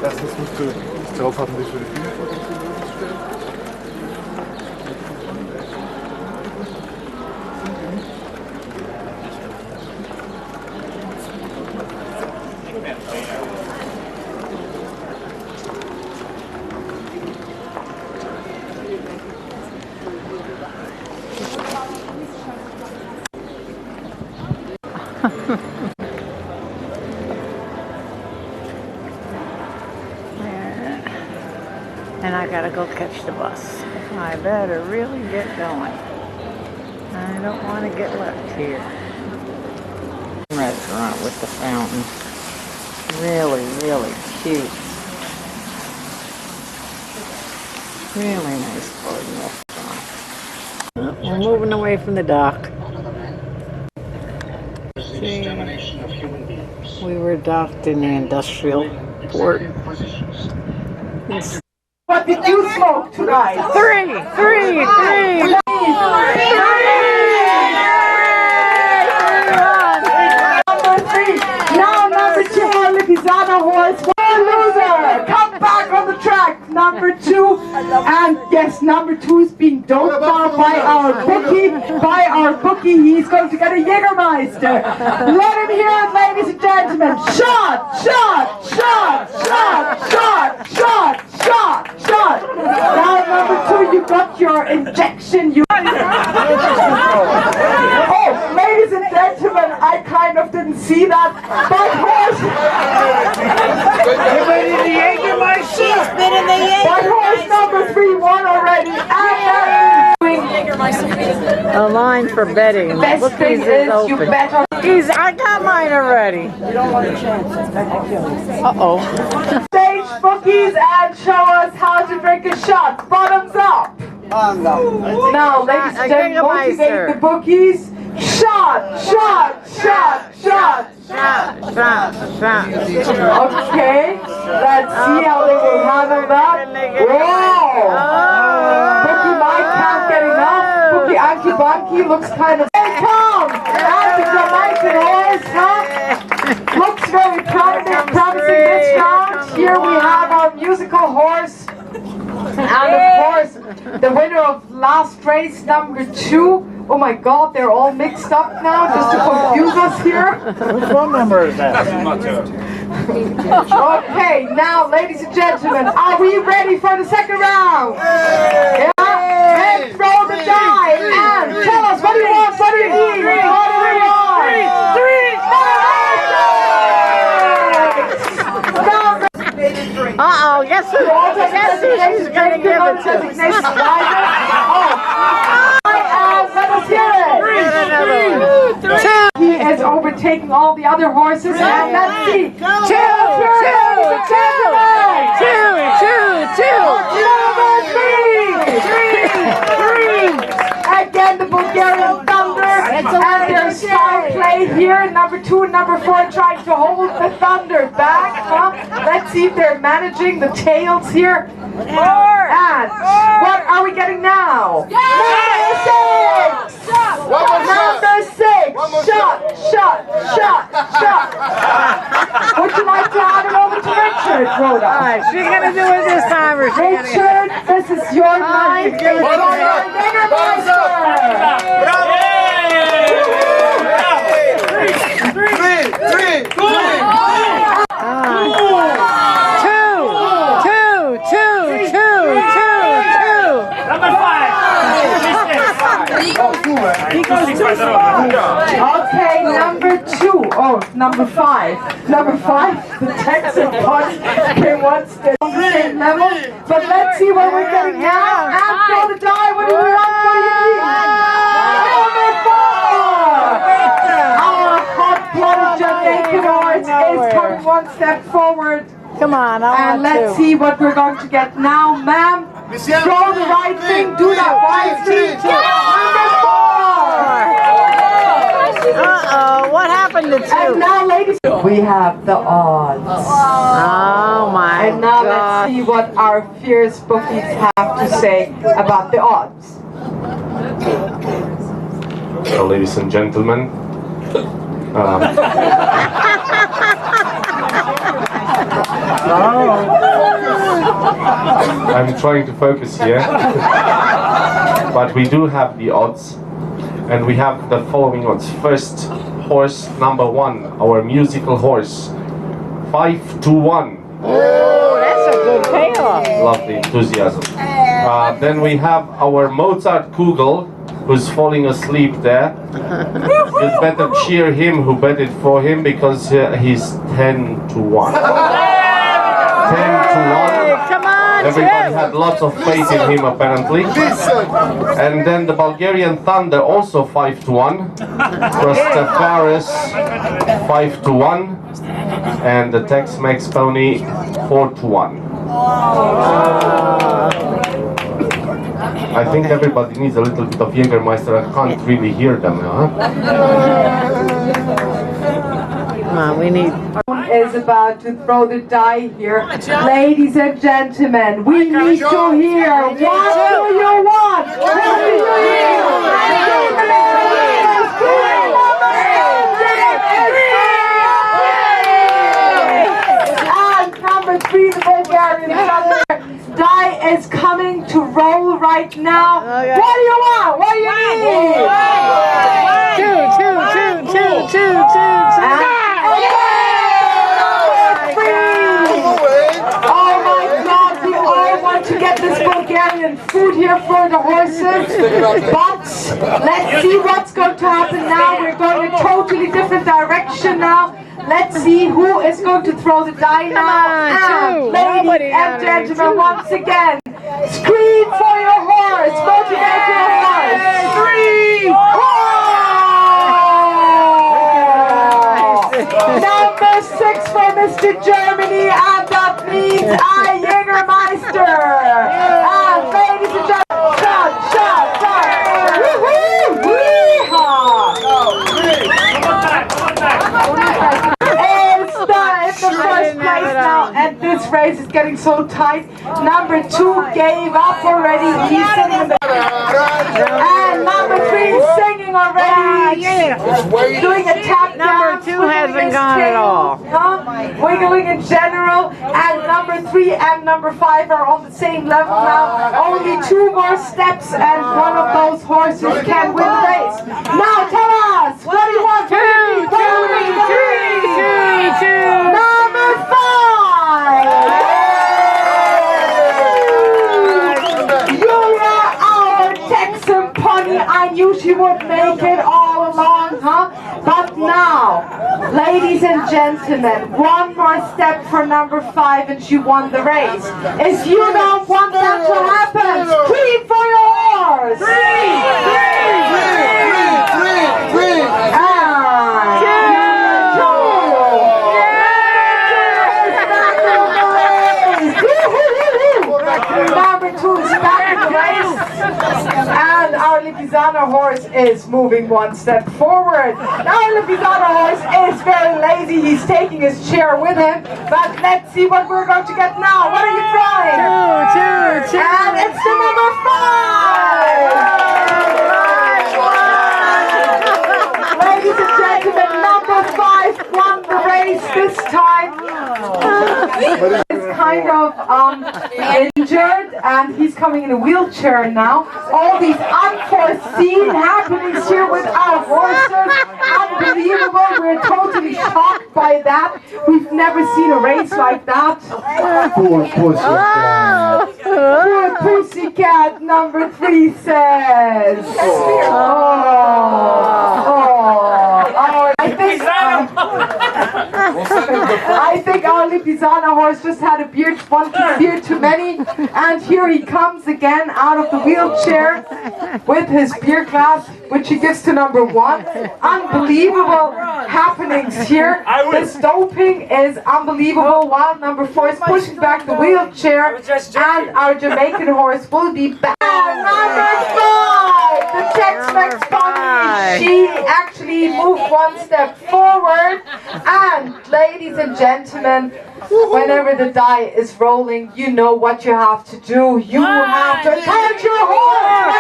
Speaker 5: Erstens musst du darauf warten, bis wir die Bühne stellen.
Speaker 3: And I got a gotta go catch the bus. I better really get going. I don't want to get left here. Restaurant with the fountain. Really, really cute. Really nice garden restaurant. We're moving away from the dock. See, we were docked in the industrial port.
Speaker 7: What did you smoke tonight?
Speaker 3: Three!
Speaker 7: Number 3. Now number 2 on the Pisana horse. One loser. Come back on the track. Number 2. And yes, number 2 is being doped now by our bookie. He's going to get a Jägermeister. Let him hear it, ladies and gentlemen. Shot. Now number 2, you got your injection. Oh, ladies and gentlemen, I kind of didn't see that. But horse. But horse number 3 won already.
Speaker 3: A line for betting.
Speaker 7: Best
Speaker 3: Bookies
Speaker 7: thing
Speaker 3: is
Speaker 7: is you
Speaker 3: open.
Speaker 7: bet on
Speaker 3: I got mine already.
Speaker 7: You don't want a chance.
Speaker 3: Uh-oh.
Speaker 7: stage bookies and show us how to drink a shot. Bottoms up. Now, ladies and gentlemen, motivate the bookies. Shot. Okay, let's see how they will handle that. Whoa! Bookie Mike can't get enough. Bookie Anki Banki looks kind of. Hey, Tom! And the Jamaican horse, huh? Looks very promising this round. Here we have our musical horse. And of course, the winner of last race, number 2. Oh my God, they're all mixed up now just to confuse us here.
Speaker 5: Which phone number is that?
Speaker 7: Okay, now, ladies and gentlemen, are we ready for the second round? Yeah? And throw the die and tell us what do you want, what do you need, what do you want?
Speaker 3: Uh-oh, guess who she's going to give it to?
Speaker 7: Let us hear it. He is overtaking all the other horses, and let's see. Two. Three. Again, the Bulgarian Thunder, and their star play here. Number 2 and number 4 trying to hold the Thunder back. Let's see if they're managing the tails here. And what are we getting now? Number 6! Number 6! Shot! Would you like to hand it over to Richard, Rhoda?
Speaker 3: Alright, she's going to do it this time, or she's going to
Speaker 7: Richard, this is your night. It's your Jägermeister. Okay, number 2. Oh, number 5. Number 5, the Texan punch came one step on the same level. But let's see what we're getting now. And throw the die. What do you want? What do you need? Number 4. Our hot-blooded Jamaican horse is coming one step forward.
Speaker 3: Come on,
Speaker 7: And let's see what we're going to get now, ma'am. Throw the right thing. Do that right thing. Number 4.
Speaker 3: Uh-oh, what happened to 2?
Speaker 7: And now, ladies, we have the odds.
Speaker 3: Oh my
Speaker 7: And now
Speaker 3: God.
Speaker 7: let's see what our fierce bookies have to say about the odds.
Speaker 9: So, ladies and gentlemen, I'm trying to focus here, but we do have the odds, and we have the following odds. First, horse number 1, our musical horse, 5-1.
Speaker 3: Oh, that's a good payoff.
Speaker 9: Lovely enthusiasm. Then we have our Mozart Kugel, who's falling asleep there. You'd better cheer him who betted for him, because he's 10-1. 10-1.
Speaker 3: Come on,
Speaker 9: Everybody had lots of faith in him apparently. And then the Bulgarian Thunder also 5-1. Prostafaris 5-1. And the Tex-Mex Pony 4-1. I think everybody needs a little bit of Jägermeister. I can't really hear them, huh?
Speaker 3: We need.
Speaker 7: Is about to throw the die here. Ladies and gentlemen, we need to hear. What do you want? What do you And number 3, the Bulgarian Thunder. Die is coming to roll right now.
Speaker 3: Okay.
Speaker 7: What do you want? What do you need?
Speaker 3: Two.
Speaker 7: Oh my God, we all want to get this Bulgarian food here for the horses, but let's see what's going to happen now. We're going in a totally different direction now. Let's see who is going to throw the die now. And ladies and gentlemen, once again, scream for your horse. Motivate your horse. 3. Number 6 for Mr. Germany, and that means Jägermeister. And ladies and gentlemen, shot. Woohoo! It's the first place now, and this race is getting so tight. Number 2 gave up already. He's sitting in the and number 3 is singing already. Doing a tap
Speaker 3: Number
Speaker 7: dance,
Speaker 3: 2 hasn't gone at all.
Speaker 7: Wiggling in general, and number 3 and number 5 are on the same level now. Only 2 more steps, and one of those horses can win the race. Now tell us, what do you want?
Speaker 3: 2.
Speaker 7: Number 5. You're our Texan pony. I knew she would make it all along, huh? But now, ladies and gentlemen, one more step for number 5 and she won the race. If you don't want that to happen, scream for your horse! 3! Number 2 is back in the race, and our Lipizzaner horse is moving one step forward. Now our Lipizzaner horse is very lazy. He's taking his chair with him, but let's see what we're going to get now. What are you trying? 2. And it's the number 5. Ladies and gentlemen, number 5 won the race this time. He's kind of injured, and he's coming in a wheelchair now. All these unforeseen happenings here with our horses, unbelievable. We're totally shocked by that. We've never seen a race like that. Poor pussycat. Poor pussycat, number 3 says. I think our Lipizzaner horse just had a beard, one beard too many, and here he comes again out of the wheelchair with his beer glass, which he gives to number 1. Unbelievable happenings here. This doping is unbelievable while number 4 is pushing back the wheelchair, and our Jamaican horse will be back. Number 5, the Tex-Mex pony. She actually moved one step forward, and ladies and gentlemen, whenever the die is rolling, you know what you have to do. You have to touch your horse.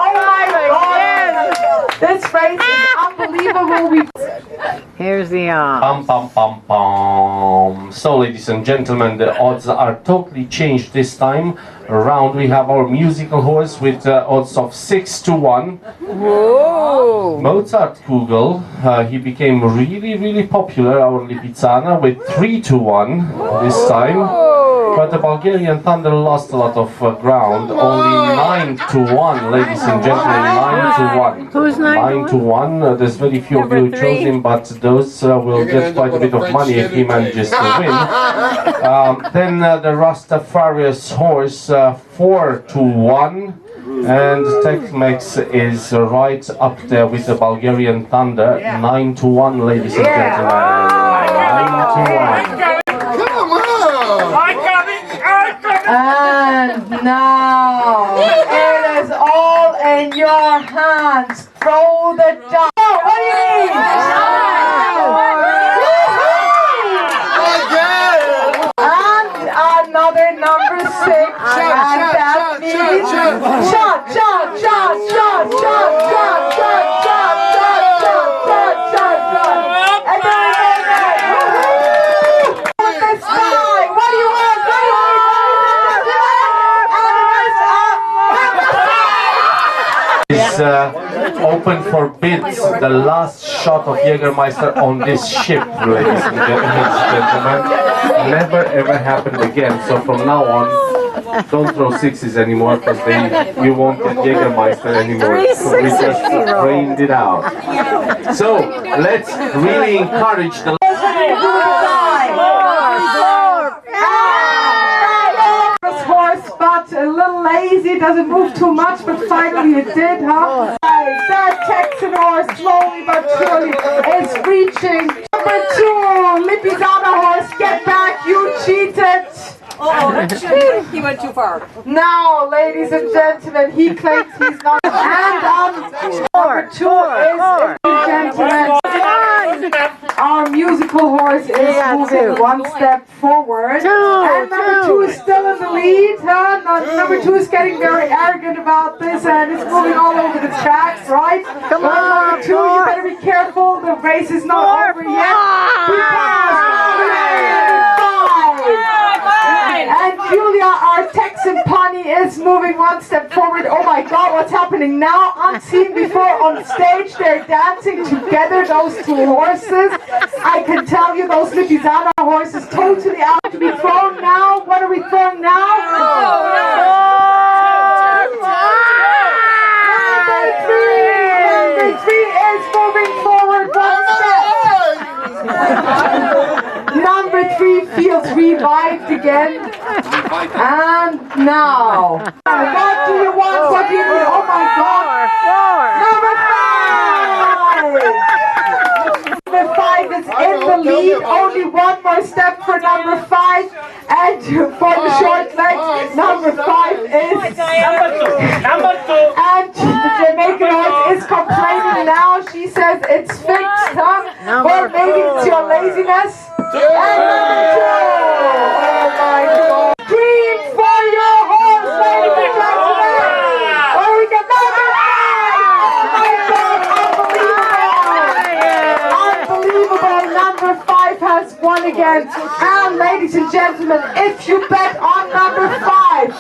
Speaker 7: Oh my God! This race is unbelievable.
Speaker 3: Here's the
Speaker 9: Pum pum pum pum. So, ladies and gentlemen, the odds are totally changed this time around. We have our musical horse with odds of 6-1.
Speaker 3: Whoa!
Speaker 9: Mozart Kugel, he became really popular, our Lipizzaner, with 3-1 this time. But the Bulgarian Thunder lost a lot of ground. Only 9-1, ladies and gentlemen, 9-1.
Speaker 3: Who's
Speaker 9: 9-1. There's very few of you who chose him, but those will get quite a bit of money if he manages to win. Then the Rastafarius horse 4-1. And Tex-Mex is right up there with the Bulgarian Thunder, 9-1, ladies and gentlemen. 9-1.
Speaker 7: And now it is all in your hands. Throw the dice. Oh, what do you need? And another number 6. And that means shot. And this guy, what do you want?
Speaker 9: Is open for bids the last shot of Jägermeister on this ship, ladies and gentlemen. Never ever happened again. So from now on, don't throw sixes anymore because you won't get Jägermeister anymore. So we just drained it out. So let's really encourage the
Speaker 7: horse, but a little lazy, doesn't move too much, but finally it did, huh? That Texan horse, slowly but surely, is reaching. Number 2, Lipizzaner horse, get back, you cheated!
Speaker 6: He went too far.
Speaker 7: Now, ladies and gentlemen, he claims he's not. And number 2 is, gentlemen, our musical horse is moving one step forward. And number 2 is still in the lead. Huh? Number 2 is getting very arrogant about this and it's moving all over the tracks, right? Come on, number 2, you better be careful. The race is not over yet. And Julia, our Texan pony, is moving one step forward. Oh my God, what's happening now? Unseen before on stage, they're dancing together, those 2 horses. I can tell you, those Lipizzaner horses totally out to be thrown now. What are we throwing now? Number 3 is moving forward one step. Number 3 feels revived again. And now, what do you want? What do you need? Oh my God! Number 5 is in the lead. Only one more step for number 5. And for the short legs, number 5 is. Number 2. And the Jamaican horse is complaining now. She says it's fixed, huh? Well, maybe it's your laziness. And number 2. Oh my God. Scream for your horse, ladies and gentlemen! Or we get number 5! Oh my God, unbelievable! Unbelievable! Number 5 has won again. And ladies and gentlemen, if you bet on number 5,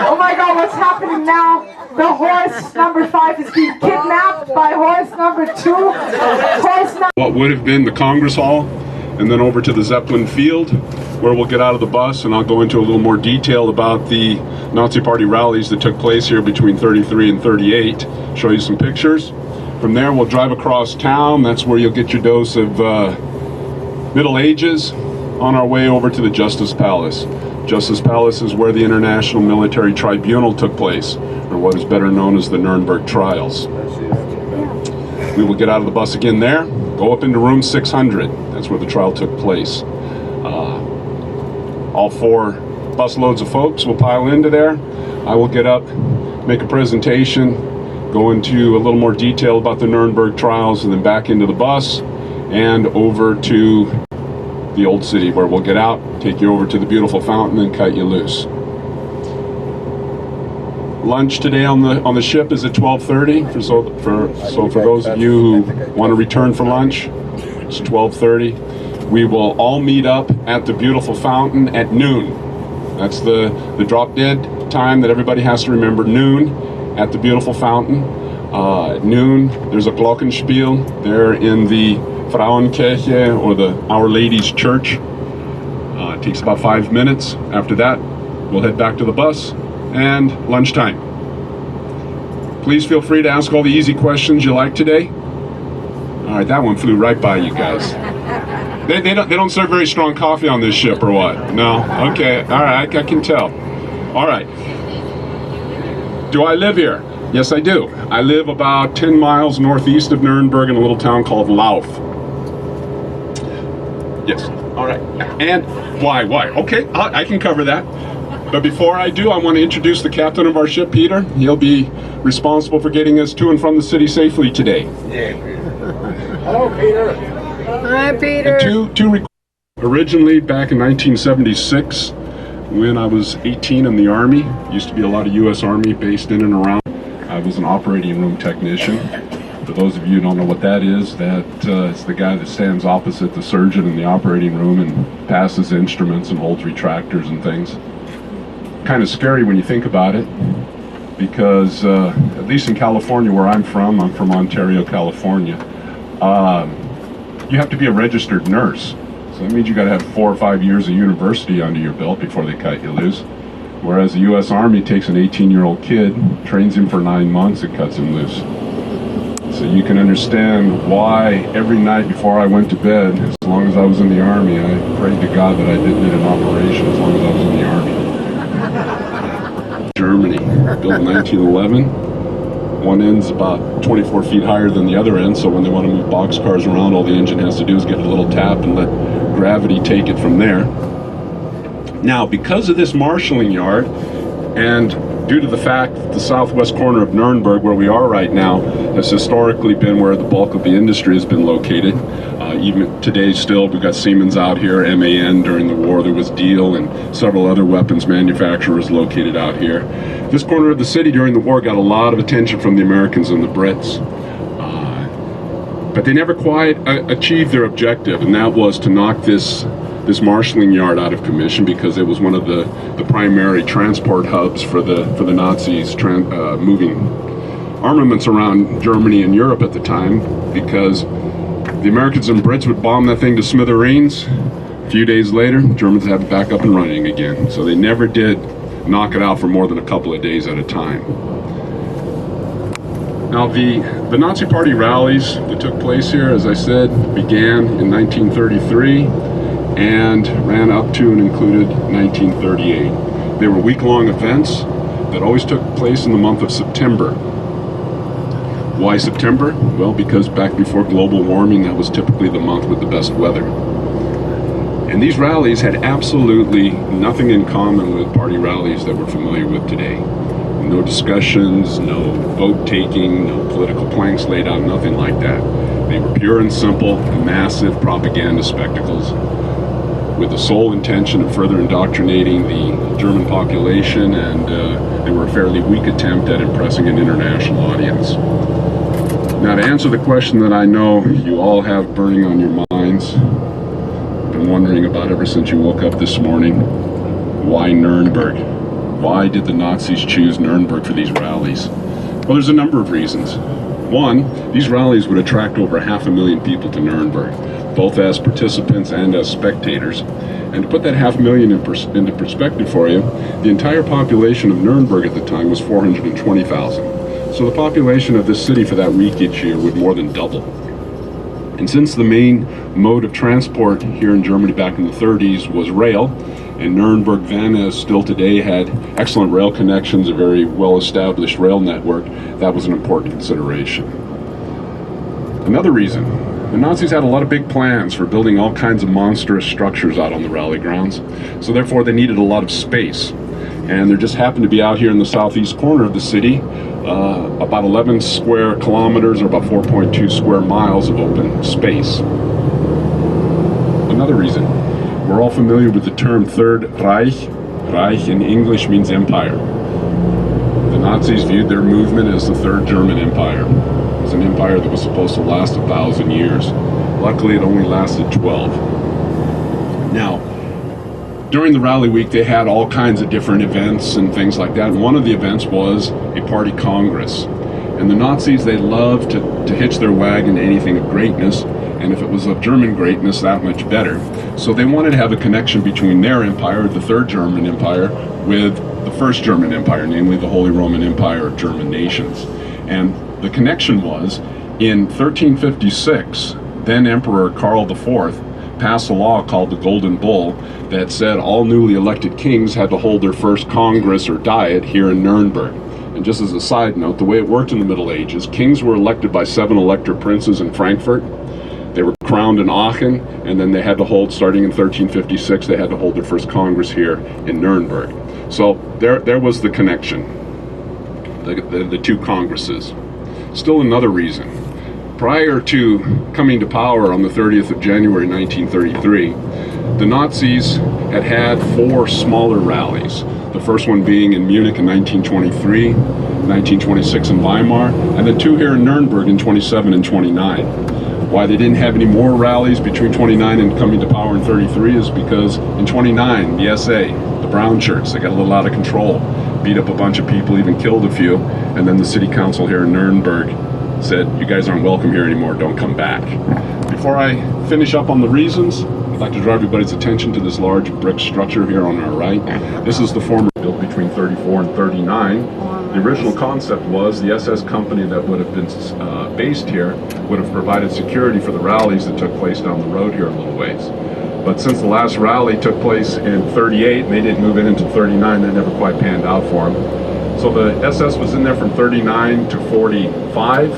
Speaker 7: oh my God, what's happening now? The horse number 5 is being kidnapped by horse number 2.
Speaker 10: What would have been the Congress Hall, and then over to the Zeppelin Field, where we'll get out of the bus and I'll go into a little more detail about the Nazi Party rallies that took place here between 33 and 38, show you some pictures. From there we'll drive across town. That's where you'll get your dose of Middle Ages, on our way over to the Justice Palace. Justice Palace is where the International Military Tribunal took place, or what is better known as the Nuremberg Trials. We will get out of the bus again there, go up into room 600. That's where the trial took place. All 4 busloads of folks will pile into there. I will get up, make a presentation, go into a little more detail about the Nuremberg trials, and then back into the bus and over to the old city, where we'll get out, take you over to the beautiful fountain and cut you loose. Lunch today on the ship is at 12:30. So for those of you who want to return for lunch, it's 12:30. We will all meet up at the beautiful fountain at noon. That's the drop dead time that everybody has to remember, noon at the beautiful fountain. At noon, there's a Glockenspiel there in the Frauenkirche, or the Our Lady's Church. It takes about 5 minutes. After that, we'll head back to the bus and lunchtime. Please feel free to ask all the easy questions you like today. All right, that one flew right by you guys. They don't serve very strong coffee on this ship or what? No? Okay, all right, I can tell. All right. Do I live here? Yes, I do. I live about 10 miles northeast of Nuremberg in a little town called Lauf. Yes, all right. And why? Okay, I can cover that. But before I do, I want to introduce the captain of our ship, Peter. He'll be responsible for getting us to and from the city safely today.
Speaker 8: Yeah, Peter. Hello, Peter.
Speaker 3: Hi, Peter.
Speaker 10: And originally back in 1976, when I was 18 in the Army, used to be a lot of U.S. Army based in and around. I was an operating room technician. For those of you who don't know what that is the guy that stands opposite the surgeon in the operating room and passes instruments and holds retractors and things. Kind of scary when you think about it, because at least in California where I'm from Ontario, California, you have to be a registered nurse. So that means you got to have 4 or 5 years of university under your belt before they cut you loose. Whereas the U.S. Army takes an 18-year-old kid, trains him for 9 months, and cuts him loose. So you can understand why every night before I went to bed, as long as I was in the Army, I prayed to God that I didn't need an operation as long as I was in the Army. Germany, built in 1911. One end's about 24 feet higher than the other end, so when they want to move boxcars around, all the engine has to do is give it a little tap and let gravity take it from there. Now, because of this marshalling yard, and due to the fact that the southwest corner of Nuremberg, where we are right now, has historically been where the bulk of the industry has been located. Even today still, we've got Siemens out here, MAN. During the war there was Diehl and several other weapons manufacturers located out here. This corner of the city during the war got a lot of attention from the Americans and the Brits. But they never quite achieved their objective, and that was to knock this marshalling yard out of commission, because it was one of the primary transport hubs for the Nazis moving armaments around Germany and Europe at the time, because the Americans and Brits would bomb that thing to smithereens. A few days later, the Germans had it back up and running again. So they never did knock it out for more than a couple of days at a time. Now, the Nazi Party rallies that took place here, as I said, began in 1933 and ran up to and included 1938. They were week-long events that always took place in the month of September. Why September? Well, because back before global warming, that was typically the month with the best weather. And these rallies had absolutely nothing in common with party rallies that we're familiar with today. No discussions, no vote-taking, no political planks laid out, nothing like that. They were pure and simple, massive propaganda spectacles with the sole intention of further indoctrinating the German population, and they were a fairly weak attempt at impressing an international audience. Now, to answer the question that I know you all have burning on your minds, been wondering about ever since you woke up this morning, why Nuremberg? Why did the Nazis choose Nuremberg for these rallies? Well, there's a number of reasons. One, these rallies would attract over 500,000 people to Nuremberg, both as participants and as spectators. And to put that 500,000 into perspective for you, the entire population of Nuremberg at the time was 420,000. So the population of this city for that week each year would more than double. And since the main mode of transport here in Germany back in the 30s was rail, and Nuremberg-Vienna still today had excellent rail connections, a very well-established rail network, that was an important consideration. Another reason, the Nazis had a lot of big plans for building all kinds of monstrous structures out on the rally grounds, so therefore they needed a lot of space. And there just happened to be out here in the southeast corner of the city about 11 square kilometers, or about 4.2 square miles of open space. Another reason, we're all familiar with the term Third Reich. Reich in English means empire. The Nazis viewed their movement as the Third German Empire. It was an empire that was supposed to last 1,000 years. Luckily, it only lasted 12. Now, during the rally week, they had all kinds of different events and things like that. And one of the events was a party congress. And the Nazis, they loved to hitch their wagon to anything of greatness. and if it was of German greatness, that much better. So they wanted to have a connection between their empire, the Third German Empire, with the First German Empire, namely the Holy Roman Empire of German nations. And the connection was, in 1356, then Emperor Karl IV passed a law called the Golden Bull that said all newly elected kings had to hold their first congress or diet here in Nuremberg. And just as a side note, the way it worked in the Middle Ages, kings were elected by 7 elector princes in Frankfurt. They were crowned in Aachen, and then they had to hold, starting in 1356, they had to hold their first congress here in Nuremberg. So there was the connection, the two congresses. Still another reason. Prior to coming to power on the 30th of January 1933, the Nazis had 4 smaller rallies. The first one being in Munich in 1923, 1926 in Weimar, and then 2 here in Nuremberg in 27 and 29. Why they didn't have any more rallies between 29 and coming to power in 33 is because in 29, the SA, the brown shirts, they got a little out of control, beat up a bunch of people, even killed a few, and then the city council here in Nuremberg said, you guys aren't welcome here anymore, don't come back. Before I finish up on the reasons, I'd like to draw everybody's attention to this large brick structure here on our right. This is the former built between 34 and 39. The original concept was the SS company that would have been based here would have provided security for the rallies that took place down the road here a little ways. But since the last rally took place in 38 and they didn't move in until 39, that never quite panned out for them. So the SS was in there from 39 to 45,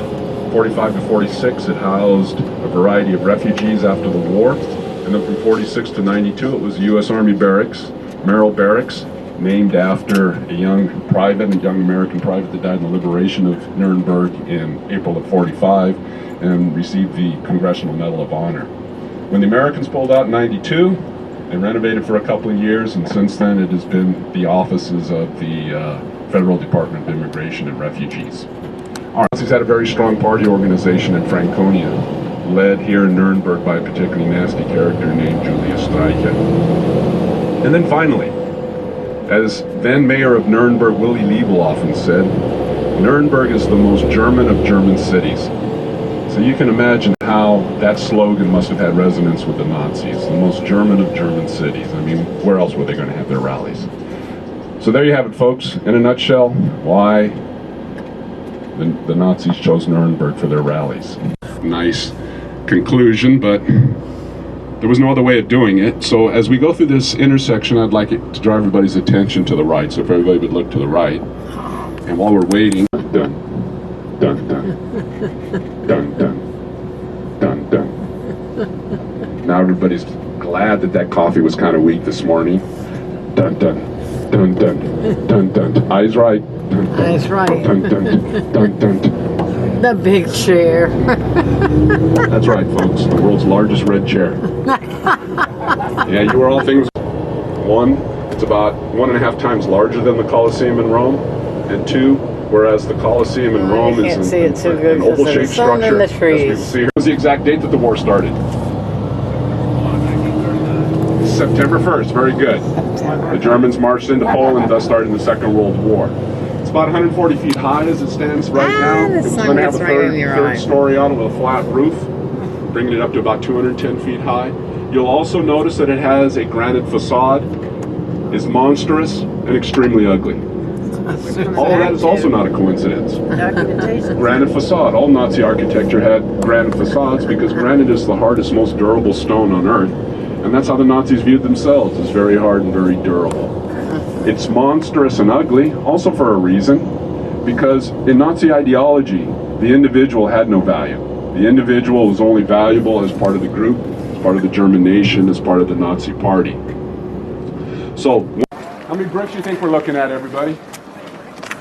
Speaker 10: 45 to 46. It housed a variety of refugees after the war. And then from 46 to 92, it was the U.S. Army Barracks, Merrill Barracks, named after a young private, a young American private that died in the liberation of Nuremberg in April of 45 and received the Congressional Medal of Honor. When the Americans pulled out in 92, they renovated for a couple of years, and since then it has been the offices of the Federal Department of Immigration and Refugees. Our Nazis had a very strong party organization in Franconia, led here in Nuremberg by a particularly nasty character named Julius Streicher. And then finally, as then mayor of Nuremberg, Willy Liebel often said, Nuremberg is the most German of German cities. So you can imagine how that slogan must have had resonance with the Nazis, the most German of German cities. I mean, where else were they going to have their rallies? So there you have it, folks. In a nutshell, why the Nazis chose Nuremberg for their rallies. Nice conclusion, but there was no other way of doing it. So as we go through this intersection, I'd like it to draw everybody's attention to the right. So if everybody would look to the right. And while we're waiting, dun, dun, dun, dun, dun, dun, dun. Now everybody's glad that coffee was kind of weak this morning. Dun, dun, dun, dun, dun, dun. Eyes right. Dun, dun,
Speaker 3: Eyes right.
Speaker 10: Dun, dun, dun, dun, dun.
Speaker 3: The big chair.
Speaker 10: That's right, folks. The world's largest red chair. Yeah, you are all things. One, it's about 1.5 times larger than the Colosseum in Rome, and 2, whereas the Colosseum in Rome is an oval-shaped structure. As we see here, was the exact date that the war started. September 1st. Very good. The Germans marched into Poland, thus starting the Second World War. It's about 140 feet high as it stands right now.
Speaker 3: The sun gets right in your eye.
Speaker 10: Third story on it with a flat roof, bringing it up to about 210 feet high. You'll also notice that it has a granite facade, is monstrous and extremely ugly. All of that is also not a coincidence. Granite facade. All Nazi architecture had granite facades because granite is the hardest, most durable stone on earth. And that's how the Nazis viewed themselves, as very hard and very durable. It's monstrous and ugly, also for a reason, because in Nazi ideology, the individual had no value. The individual was only valuable as part of the group, as part of the German nation, as part of the Nazi party. So, how many bricks do you think we're looking at, everybody?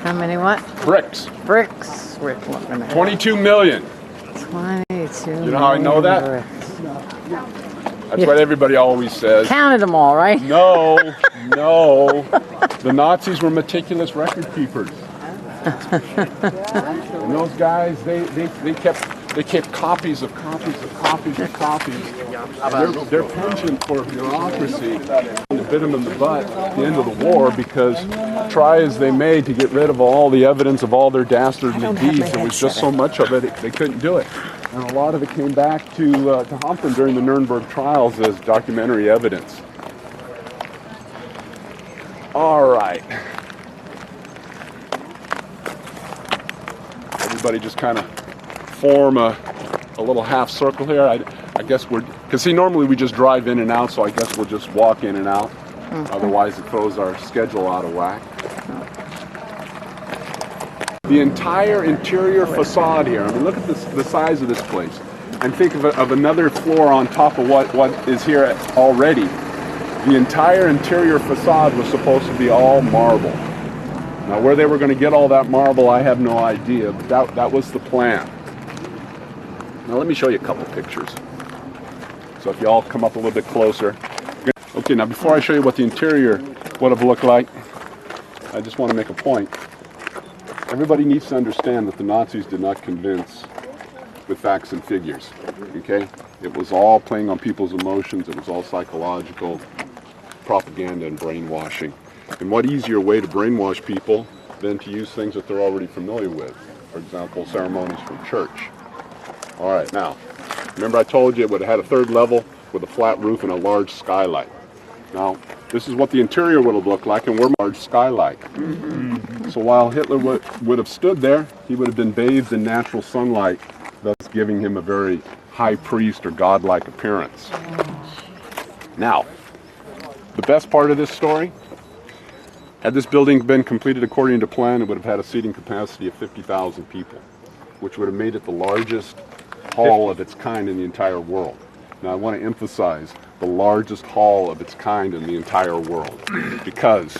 Speaker 3: How many what?
Speaker 10: Bricks.
Speaker 3: Bricks we're looking at.
Speaker 10: 22 million.
Speaker 3: 22
Speaker 10: You know how I know that?
Speaker 3: bricks.
Speaker 10: That's what everybody always says.
Speaker 3: Counted them all, right?
Speaker 10: No, no. The Nazis were meticulous record keepers. And those guys, they kept copies of copies of copies of copies. Their penchant for bureaucracy bit them in the butt at the end of the war, because try as they may to get rid of all the evidence of all their dastardly deeds, there was just so much of it, they couldn't do it. And a lot of it came back to haunt them during the Nuremberg trials as documentary evidence. All right. Everybody just kind of form a little half circle here. I guess because see, normally we just drive in and out, so I guess we'll just walk in and out. Otherwise it throws our schedule out of whack. The entire interior facade here, I mean, look at the size of this place. And think of another floor on top of what is here already. The entire interior facade was supposed to be all marble. Now, where they were going to get all that marble, I have no idea, but that was the plan. Now, let me show you a couple pictures. So if you all come up a little bit closer. Okay, now before I show you what the interior would have looked like, I just want to make a point. Everybody needs to understand that the Nazis did not convince with facts and figures, okay? It was all playing on people's emotions. It was all psychological propaganda and brainwashing. And what easier way to brainwash people than to use things that they're already familiar with? For example, ceremonies from church. All right, now, remember I told you it would have had a third level with a flat roof and a large skylight. Now, this is what the interior would have looked like, and we're a large skylight. So while Hitler would have stood there, he would have been bathed in natural sunlight, thus giving him a very high priest or godlike appearance. Now, the best part of this story, had this building been completed according to plan, it would have had a seating capacity of 50,000 people, which would have made it the largest hall of its kind in the entire world. Now I want to emphasize the largest hall of its kind in the entire world, because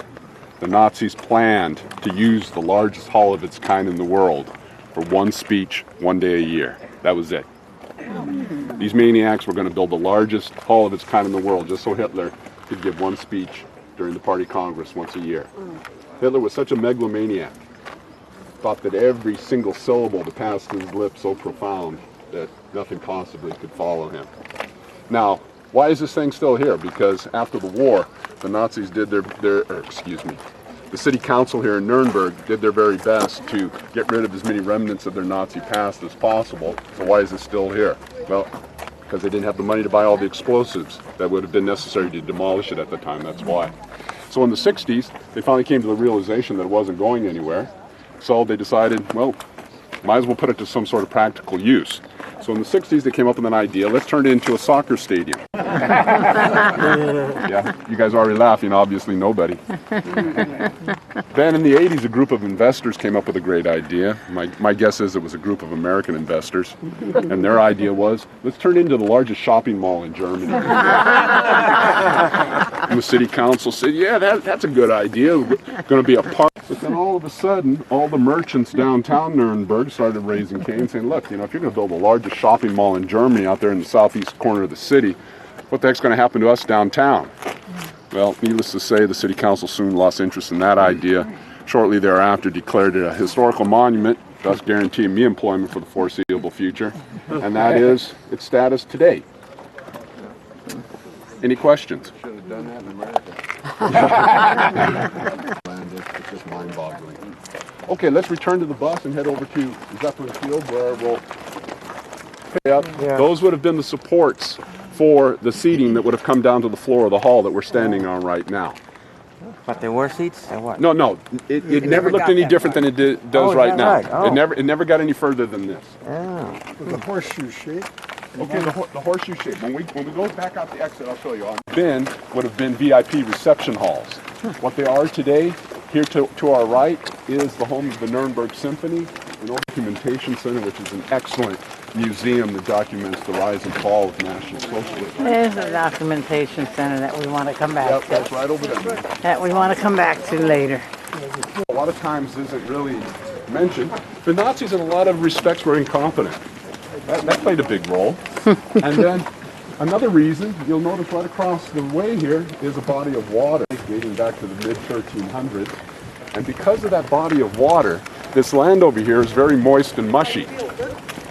Speaker 10: the Nazis planned to use the largest hall of its kind in the world for one speech, one day a year. That was it. These maniacs were going to build the largest hall of its kind in the world just so Hitler could give one speech during the Party Congress once a year. Hitler was such a megalomaniac, thought that every single syllable that passed his lips so profound that nothing possibly could follow him. Now, why is this thing still here? Because after the war, the Nazis did the city council here in Nuremberg did their very best to get rid of as many remnants of their Nazi past as possible. So why is it still here? Well, because they didn't have the money to buy all the explosives that would have been necessary to demolish it at the time, that's why. So in the 60s, they finally came to the realization that it wasn't going anywhere. So they decided, well, might as well put it to some sort of practical use. So in the 60s, they came up with an idea, let's turn it into a soccer stadium. Yeah, you guys are already laughing, obviously nobody. Then in the 80s, a group of investors came up with a great idea. My guess is it was a group of American investors. And their idea was, let's turn it into the largest shopping mall in Germany. And the city council said, yeah, that's a good idea. It's going to be a park. But then all of a sudden, all the merchants downtown Nuremberg started raising cane, saying, look, if you're going to build the largest shopping mall in Germany out there in the southeast corner of the city, what the heck's going to happen to us downtown? Well, needless to say, the city council soon lost interest in that idea. Shortly thereafter, declared it a historical monument, thus guaranteeing me employment for the foreseeable future. And that is its status today. Any questions?
Speaker 8: Should have done that in America. It's just mind-boggling.
Speaker 10: Okay, let's return to the bus and head over to Zeppelin Field, where we'll pick up. Yeah. Those would have been the supports for the seating that would have come down to the floor of the hall that we're standing on right now.
Speaker 11: But there were seats or what?
Speaker 10: No. It never looked any different than it does right now. Right? Oh. It never got any further than this.
Speaker 11: Oh.
Speaker 5: The horseshoe shape.
Speaker 10: Okay, the horseshoe shape. When we go back out the exit, I'll show you. Would have been VIP reception halls. What they are today, here to our right, is the home of the Nuremberg Symphony, an documentation center, which is an excellent museum that documents the rise and fall of National Socialism.
Speaker 3: There's a documentation center that we want to come back to.
Speaker 10: That's right over there.
Speaker 3: That we want to come back to later.
Speaker 10: A lot of times isn't really mentioned. The Nazis, in a lot of respects, were incompetent. That played a big role. And then another reason, you'll notice right across the way here is a body of water dating back to the mid-1300s. And because of that body of water, this land over here is very moist and mushy.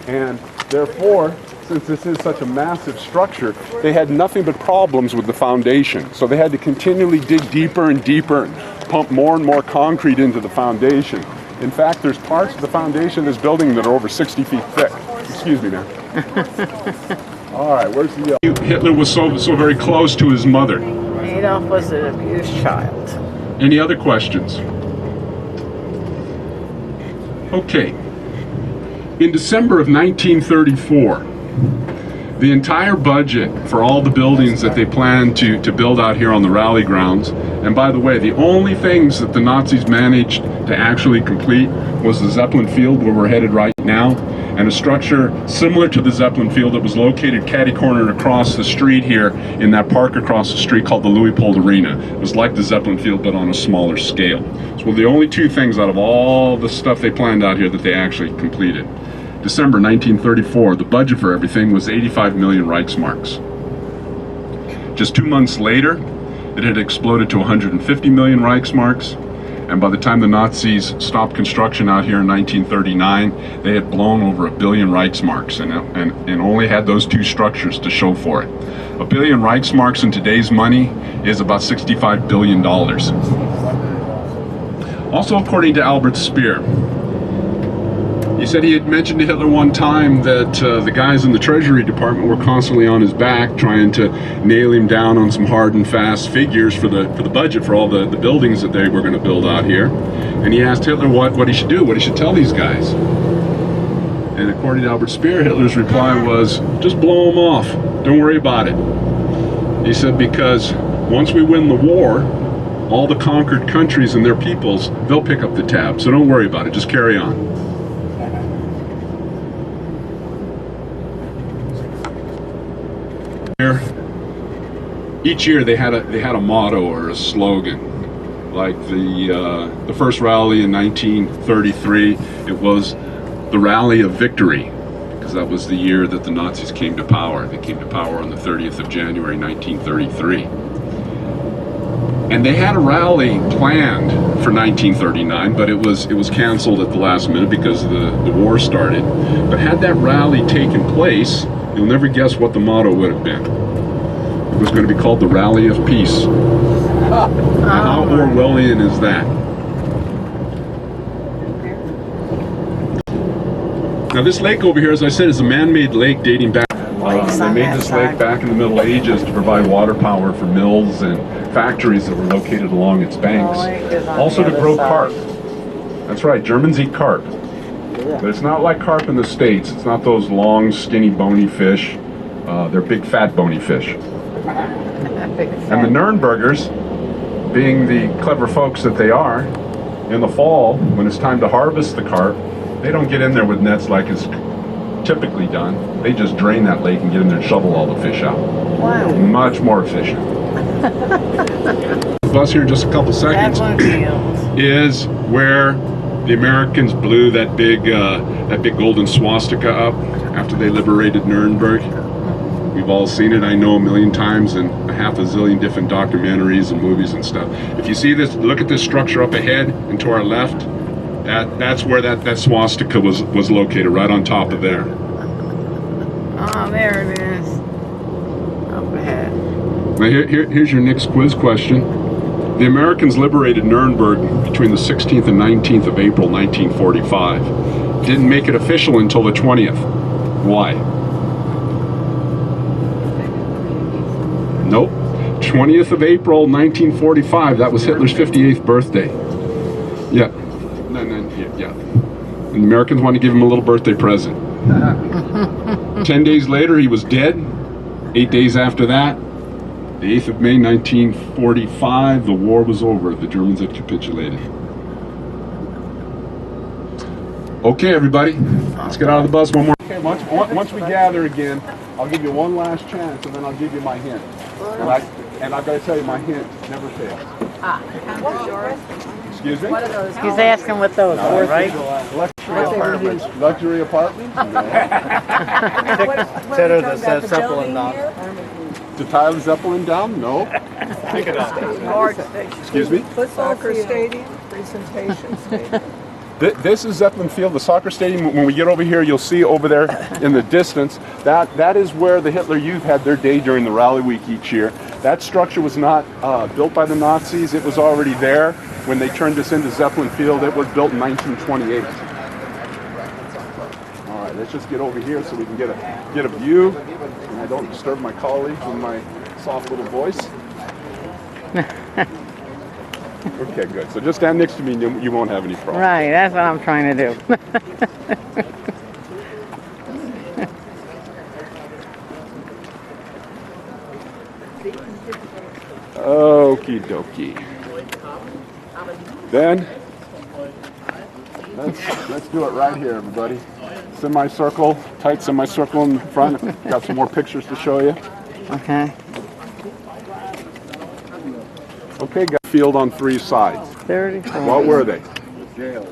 Speaker 10: And therefore, since this is such a massive structure, they had nothing but problems with the foundation. So they had to continually dig deeper and deeper and pump more and more concrete into the foundation. In fact, there's parts of the foundation of this building that are over 60 feet thick. Excuse me, man. All right, where's the Hitler was so very close to his mother.
Speaker 3: Adolf was an abused child.
Speaker 10: Any other questions? Okay. In December of 1934, the entire budget for all the buildings that they planned to build out here on the rally grounds, and by the way, the only things that the Nazis managed to actually complete was the Zeppelin Field where we're headed right now, and a structure similar to the Zeppelin Field that was located catty-cornered across the street here in that park across the street called the Louis-Pold Arena. It was like the Zeppelin Field but on a smaller scale. So the only two things out of all the stuff they planned out here that they actually completed. December 1934, the budget for everything was 85 million Reichsmarks. Just 2 months later, it had exploded to 150 million Reichsmarks, and by the time the Nazis stopped construction out here in 1939, they had blown over 1 billion Reichsmarks and only had those two structures to show for it. 1 billion Reichsmarks in today's money is about $65 billion. Also, according to Albert Speer, he said he had mentioned to Hitler one time that the guys in the Treasury Department were constantly on his back trying to nail him down on some hard and fast figures for the budget for all the buildings that they were going to build out here. And he asked Hitler what he should do, what he should tell these guys. And according to Albert Speer, Hitler's reply was, just blow them off. Don't worry about it. He said, because once we win the war, all the conquered countries and their peoples, they'll pick up the tab. So don't worry about it. Just carry on. Each year they had a motto or a slogan. Like the first rally in 1933, it was the Rally of Victory, because that was the year that the Nazis came to power. They came to power on the 30th of January 1933. And they had a rally planned for 1939, but it was canceled at the last minute because the war started. But had that rally taken place, you'll never guess what the motto would have been. It was going to be called the Rally of Peace. How Orwellian is that? Now this lake over here, as I said, is a man-made lake dating back. They made this lake back in the Middle Ages to provide water power for mills and factories that were located along its banks. Also to grow carp. That's right, Germans eat carp. But it's not like carp in the States. It's not those long, skinny, bony fish. They're big, fat, bony fish. And the Nürnbergers, being the clever folks that they are, in the fall, when it's time to harvest the carp, they don't get in there with nets like it's typically done. They just drain that lake and get in there and shovel all the fish out. Wow. Much more efficient. The bus here in just a couple seconds is where the Americans blew that big golden swastika up after they liberated Nuremberg. We've all seen it, I know, a million times in a half a zillion different documentaries and movies and stuff. If you see this, look at this structure up ahead and to our left. That's where that swastika was located, right on top of there.
Speaker 3: Oh, there it is. Up ahead.
Speaker 10: Now here's your next quiz question. The Americans liberated Nuremberg between the 16th and 19th of April 1945. Didn't make it official until the 20th. Why? Nope. 20th of April 1945. That was Hitler's 58th birthday. Yeah. Yeah. And the Americans wanted to give him a little birthday present. 10 days later, he was dead. 8 days after that, the 8th of May 1945, the war was over. The Germans had capitulated. Okay, everybody, let's get out of the bus one more. Okay, once we gather again, I'll give you one last chance, and then I'll give you my hint. And I've got to tell you, my hint never fails. Excuse me?
Speaker 3: What are those? He's asking what those are, right?
Speaker 8: Luxury apartments. Luxury apartments?
Speaker 11: Consider the Zeppelin down.
Speaker 8: To tie the Zeppelin down? No. Excuse me?
Speaker 4: Soccer stadium, presentation stadium.
Speaker 10: This is Zeppelin Field, the soccer stadium. When we get over here, you'll see over there in the distance, that is where the Hitler Youth had their day during the rally week each year. That structure was not built by the Nazis. It was already there when they turned this into Zeppelin Field. It was built in 1928. All right, let's just get over here so we can get a view, and I don't disturb my colleagues with my soft little voice. Okay, good. So just stand next to me and you won't have any problems.
Speaker 3: Right, that's what I'm trying to do.
Speaker 10: Okie dokie. Then let's do it right here, everybody. Semicircle, tight semicircle in front. Got some more pictures to show you.
Speaker 3: Okay.
Speaker 10: Okay, got field on 3 sides.
Speaker 3: 34.
Speaker 10: What were they? Jail.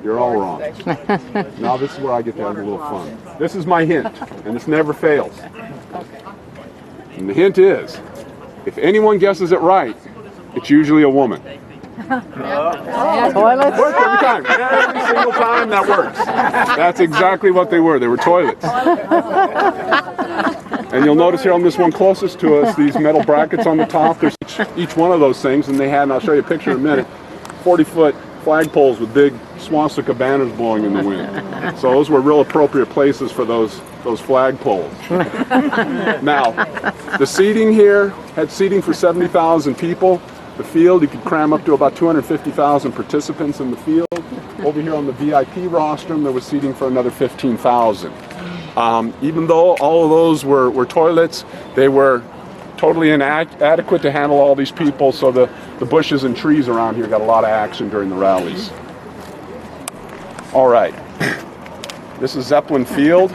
Speaker 10: You're all wrong. Now this is where I get to have a little fun. This is my hint, and this never fails. And the hint is, if anyone guesses it right, it's usually a woman.
Speaker 3: Toilets?
Speaker 10: Works every time. Every single time that works. That's exactly what they were. They were toilets. And you'll notice here on this one closest to us, these metal brackets on the top, there's each one of those things, and they had, and I'll show you a picture in a minute, 40-foot flagpoles with big swastika banners blowing in the wind. So those were real appropriate places for those flagpoles. Now, the seating here had seating for 70,000 people. The field, you could cram up to about 250,000 participants in the field. Over here on the VIP rostrum, there was seating for another 15,000. Even though all of those were toilets, they were totally inadequate to handle all these people, so the bushes and trees around here got a lot of action during the rallies. All right, this is Zeppelin Field.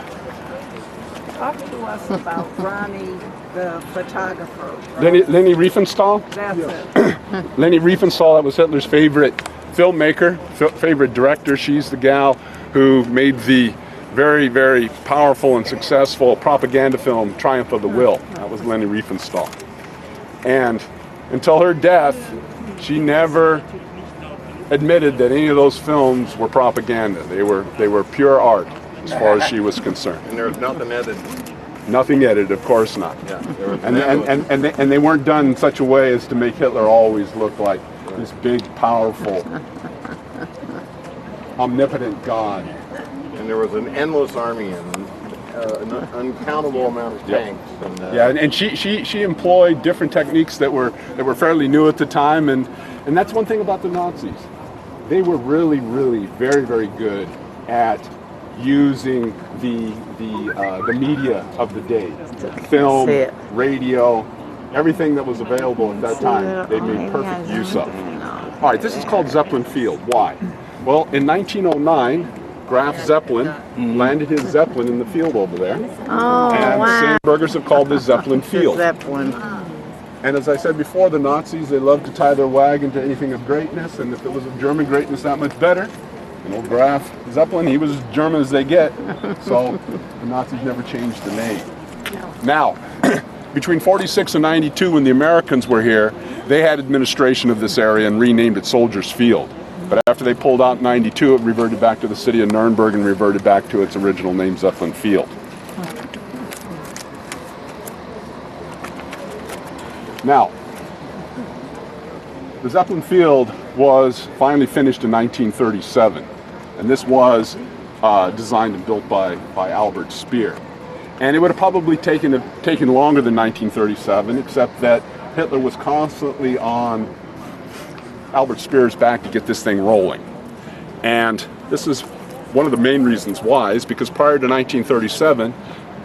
Speaker 4: Talk to us about Ronnie, the photographer.
Speaker 10: Leni Riefenstahl?
Speaker 4: That's it.
Speaker 10: Leni Riefenstahl, that was Hitler's favorite filmmaker, favorite director. She's the gal who made the very, very powerful and successful propaganda film, Triumph of the Will. That was Leni Riefenstahl. And until her death, she never admitted that any of those films were propaganda. They were pure art, as far as she was concerned.
Speaker 8: And there was nothing edited.
Speaker 10: Nothing edited, of course not.
Speaker 8: Yeah,
Speaker 10: and they weren't done in such a way as to make Hitler always look like this big, powerful, omnipotent God.
Speaker 8: And there was an endless army and an uncountable amount of tanks.
Speaker 10: Yep. And she employed different techniques that were fairly new at the time, and that's one thing about the Nazis. They were really, really very, very good at using the media of the day, film, radio, everything that was available at that time. They made perfect use of. All right, this is called Zeppelin Field. Why? Well, in 1909. Graf Zeppelin landed his Zeppelin in the field over there.
Speaker 3: Oh,
Speaker 10: and
Speaker 3: wow.
Speaker 10: Sandburgers have called this Zeppelin Field.
Speaker 3: Zeppelin.
Speaker 10: And as I said before, the Nazis, they loved to tie their wagon to anything of greatness, and if it was of German greatness, that much better. And old Graf Zeppelin, he was as German as they get, so the Nazis never changed the name. Now, between 46 and 92, when the Americans were here, they had administration of this area and renamed it Soldiers Field. But after they pulled out in 92, it reverted back to the city of Nuremberg and reverted back to its original name, Zeppelin Field. Now, the Zeppelin Field was finally finished in 1937, and this was designed and built by Albert Speer. And it would have probably taken longer than 1937, except that Hitler was constantly on Albert Speer's back to get this thing rolling. And this is one of the main reasons why, is because prior to 1937,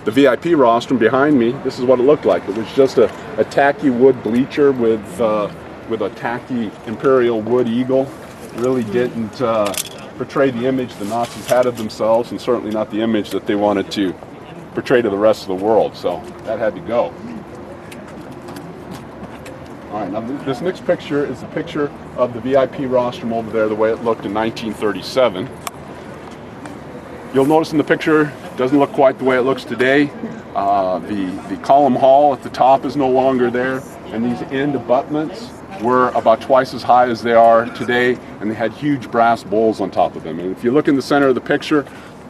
Speaker 10: the VIP rostrum behind me, this is what it looked like. It was just a tacky wood bleacher with a tacky imperial wood eagle. Really didn't portray the image the Nazis had of themselves, and certainly not the image that they wanted to portray to the rest of the world. So that had to go. All right, now this next picture is a picture of the VIP rostrum over there, the way it looked in 1937. You'll notice in the picture, it doesn't look quite the way it looks today. The column hall at the top is no longer there, and these end abutments were about twice as high as they are today, and they had huge brass bowls on top of them. And if you look in the center of the picture,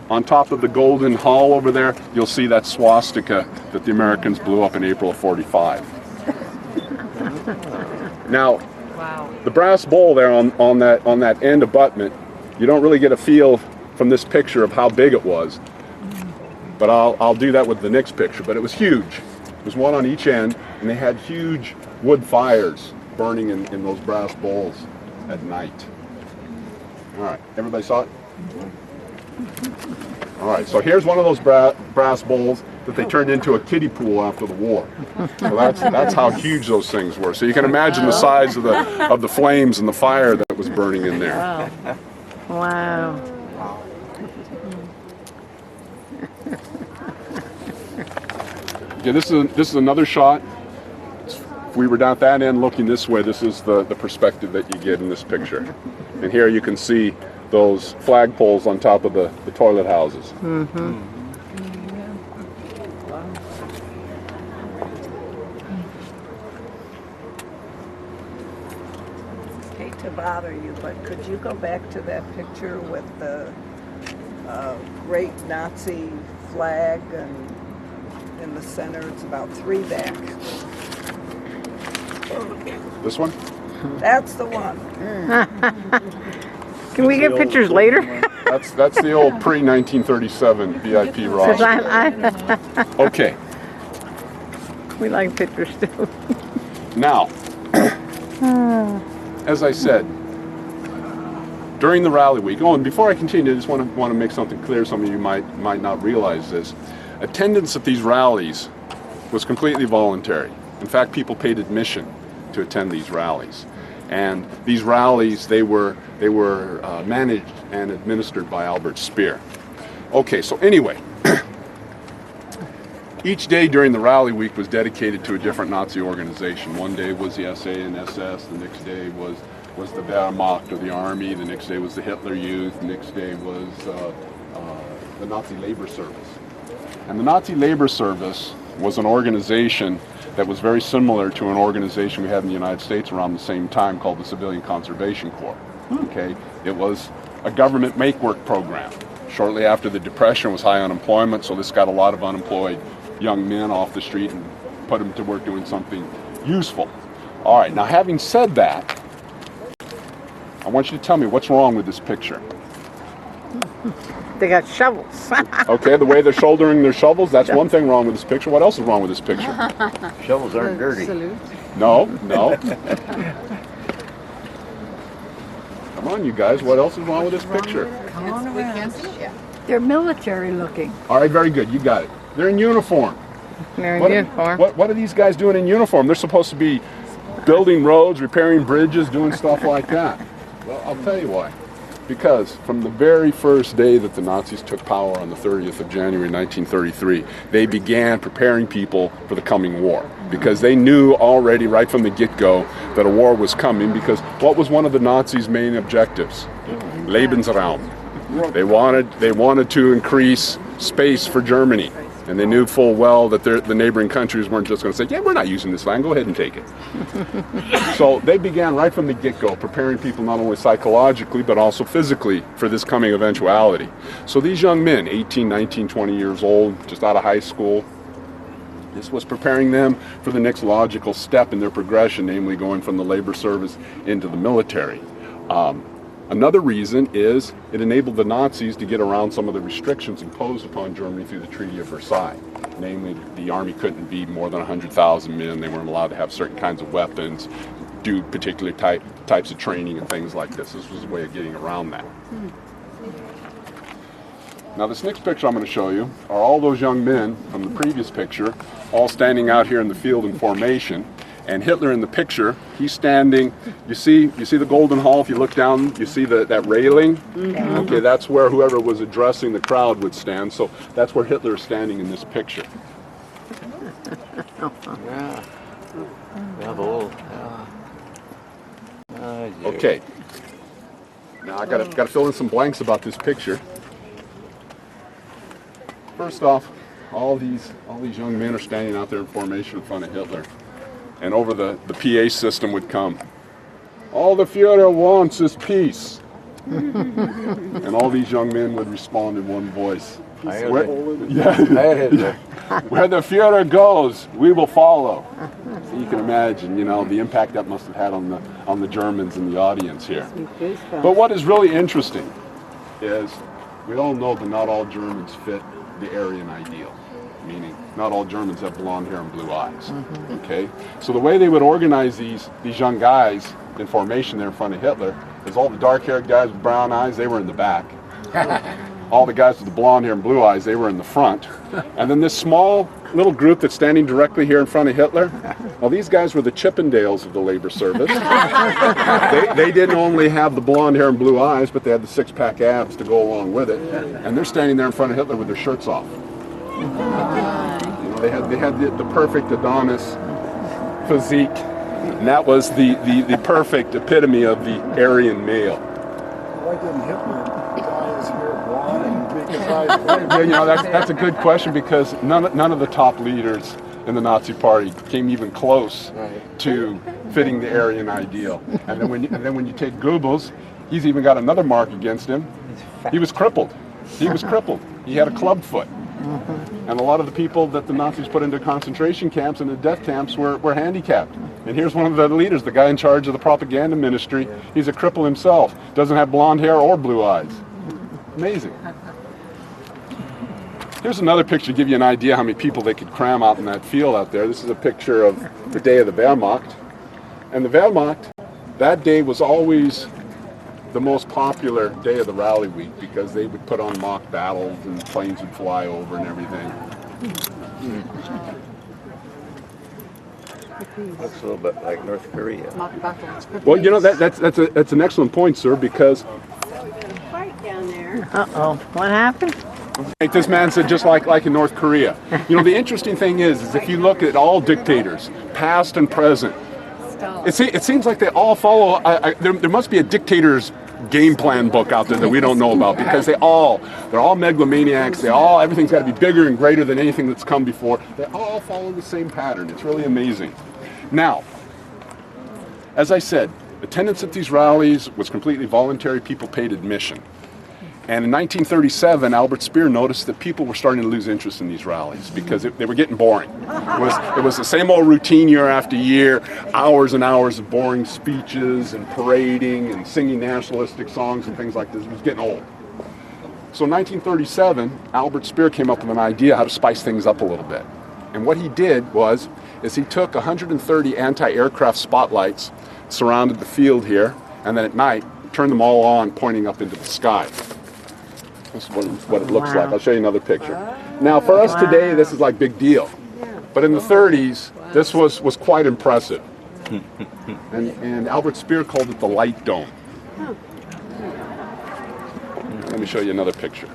Speaker 10: on top of the golden hall over there, you'll see that swastika that the Americans blew up in April of '45. Now, the brass bowl there on that end abutment, you don't really get a feel
Speaker 12: from this picture of how big it was, but I'll do that with the next picture. But it was huge. It was one on each end, and they had huge wood fires burning in those brass bowls at night. All right, everybody saw it? All right, so here's one of those brass bowls that they turned into a kiddie pool after the war. So that's how huge those things were. So you can imagine the size of the flames and the fire that was burning in there.
Speaker 3: Wow.
Speaker 12: Okay, this is another shot. If we were down at that end looking this way, this is the perspective that you get in this picture. And here you can see those flagpoles on top of the toilet houses.
Speaker 3: Mm-hmm.
Speaker 4: Hate to bother you, but could you go back to that picture with the great Nazi flag and in the center? It's about 3 back.
Speaker 12: This one?
Speaker 4: That's the one.
Speaker 3: Can we get pictures later?
Speaker 12: That's the old pre-1937 VIP roster. Okay.
Speaker 3: We like pictures too.
Speaker 12: Now, as I said, during the rally week, and before I continue, I just want to make something clear. Some of you might not realize this. Attendance at these rallies was completely voluntary. In fact, people paid admission to attend these rallies. And these rallies, they were managed and administered by Albert Speer. Okay, so anyway, each day during the rally week was dedicated to a different Nazi organization. One day was the SA and SS, the next day was the Wehrmacht or the army, the next day was the Hitler Youth, the next day was the Nazi Labor Service. And the Nazi Labor Service was an organization that was very similar to an organization we had in the United States around the same time called the Civilian Conservation Corps. Okay, it was a government make-work program. Shortly after the Depression was high unemployment, so this got a lot of unemployed young men off the street and put them to work doing something useful. All right, now having said that, I want you to tell me what's wrong with this picture.
Speaker 3: They got shovels.
Speaker 12: Okay, the way they're shouldering their shovels, that's one thing wrong with this picture. What else is wrong with this picture?
Speaker 11: Shovels aren't dirty.
Speaker 12: No. Come on, you guys, what else is wrong with this picture?
Speaker 6: They're military looking.
Speaker 12: All right, very good, you got it. They're in uniform.
Speaker 3: They're in uniform.
Speaker 12: What are these guys doing in uniform? They're supposed to be building roads, repairing bridges, doing stuff like that. Well, I'll tell you why. Because from the very first day that the Nazis took power on the 30th of January 1933, they began preparing people for the coming war. Because they knew already right from the get-go that a war was coming, because what was one of the Nazis' main objectives? Lebensraum. They wanted to increase space for Germany. And they knew full well that the neighboring countries weren't just going to say, yeah, we're not using this land, go ahead and take it. So they began right from the get-go preparing people not only psychologically but also physically for this coming eventuality. So these young men, 18, 19, 20 years old, just out of high school, this was preparing them for the next logical step in their progression, namely going from the labor service into the military. Another reason is it enabled the Nazis to get around some of the restrictions imposed upon Germany through the Treaty of Versailles. Namely, the army couldn't be more than 100,000 men. They weren't allowed to have certain kinds of weapons, do particular types of training and things like this. This was a way of getting around that. Now this next picture I'm going to show you are all those young men from the previous picture, all standing out here in the field in formation. And Hitler in the picture, he's standing, you see the Golden Hall, if you look down, you see that railing? Mm-hmm. Okay, that's where whoever was addressing the crowd would stand, so that's where Hitler is standing in this picture.
Speaker 11: Yeah. Jawohl. Yeah.
Speaker 12: Okay. Now I gotta fill in some blanks about this picture. First off, all these young men are standing out there in formation in front of Hitler. And over the PA system would come, all the Führer wants is peace. And all these young men would respond in one voice. Where the Führer goes, we will follow. So you can imagine, the impact that must have had on the Germans in the audience here. But what is really interesting is we all know that not all Germans fit the Aryan ideal, meaning not all Germans have blonde hair and blue eyes. Okay, so the way they would organize these young guys in formation there in front of Hitler is all the dark-haired guys with brown eyes, they were in the back. All the guys with the blonde hair and blue eyes, they were in the front. And then this small little group that's standing directly here in front of Hitler, well, these guys were the Chippendales of the labor service. They didn't only have the blonde hair and blue eyes, but they had the six-pack abs to go along with it. And they're standing there in front of Hitler with their shirts off. You know, they had the perfect Adonis physique. And that was the perfect epitome of the Aryan male.
Speaker 5: Why didn't Hitler dye his hair blonde and make his eyes
Speaker 12: Yeah, you know, that's a good question, because none of the top leaders in the Nazi Party came even close to fitting the Aryan ideal. And then when you take Goebbels, he's even got another mark against him. He was crippled. He had a club foot. And a lot of the people that the Nazis put into concentration camps and the death camps were handicapped. And here's one of the leaders, the guy in charge of the propaganda ministry. He's a cripple himself. Doesn't have blonde hair or blue eyes. Amazing. Here's another picture to give you an idea how many people they could cram out in that field out there. This is a picture of the day of the Wehrmacht. And the Wehrmacht, that day was always the most popular day of the rally week, because they would put on mock battles and planes would fly over and everything.
Speaker 11: Looks a little bit like North Korea.
Speaker 12: Well, you know, that's an excellent point, sir, because
Speaker 6: Fight down there.
Speaker 3: Uh-oh, what happened?
Speaker 12: like this man said, just like in North Korea. You know, the interesting thing is if you look at all dictators, past and present, it seems like they all follow. There must be a dictator's game plan book out there that we don't know about, because they're all megalomaniacs. Everything's got to be bigger and greater than anything that's come before. They all follow the same pattern. It's really amazing. Now, as I said, attendance at these rallies was completely voluntary. People paid admission. And in 1937, Albert Speer noticed that people were starting to lose interest in these rallies because they were getting boring. It was the same old routine year after year, hours and hours of boring speeches and parading and singing nationalistic songs and things like this. It was getting old. So in 1937, Albert Speer came up with an idea how to spice things up a little bit. And what he did is he took 130 anti-aircraft spotlights, surrounded the field here, and then at night, turned them all on, pointing up into the sky. This is what it looks like. I'll show you another picture. Now, for us today, this is like big deal. But in the 30s, this was quite impressive. And Albert Speer called it the light dome. Let me show you another picture.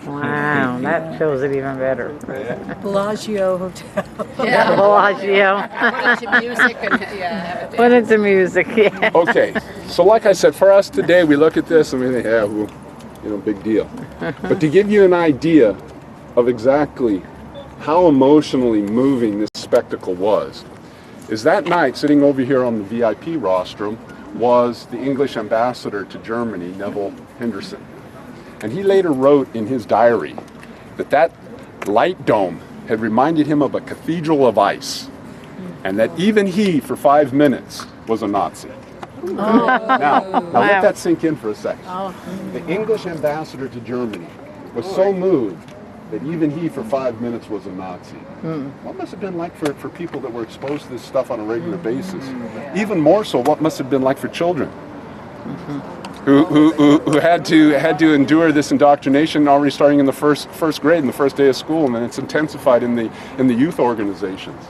Speaker 3: Wow, that shows it even better.
Speaker 6: Bellagio Hotel.
Speaker 3: Yeah, Bellagio. Put it to music, yeah.
Speaker 12: Okay, so like I said, for us today, we look at this and we think, yeah, well, you know, big deal. But to give you an idea of exactly how emotionally moving this spectacle was, is that night, sitting over here on the VIP rostrum, was the English ambassador to Germany, Neville Henderson. And he later wrote in his diary that light dome had reminded him of a cathedral of ice, and that even he, for 5 minutes, was a Nazi. Now let that sink in for a second. The English ambassador to Germany was so moved that even he, for 5 minutes, was a Nazi. What must have been like for people that were exposed to this stuff on a regular basis? Even more so, what must have been like for children? Who had to endure this indoctrination already starting in the first grade, in the first day of school, and then it's intensified in the youth organizations.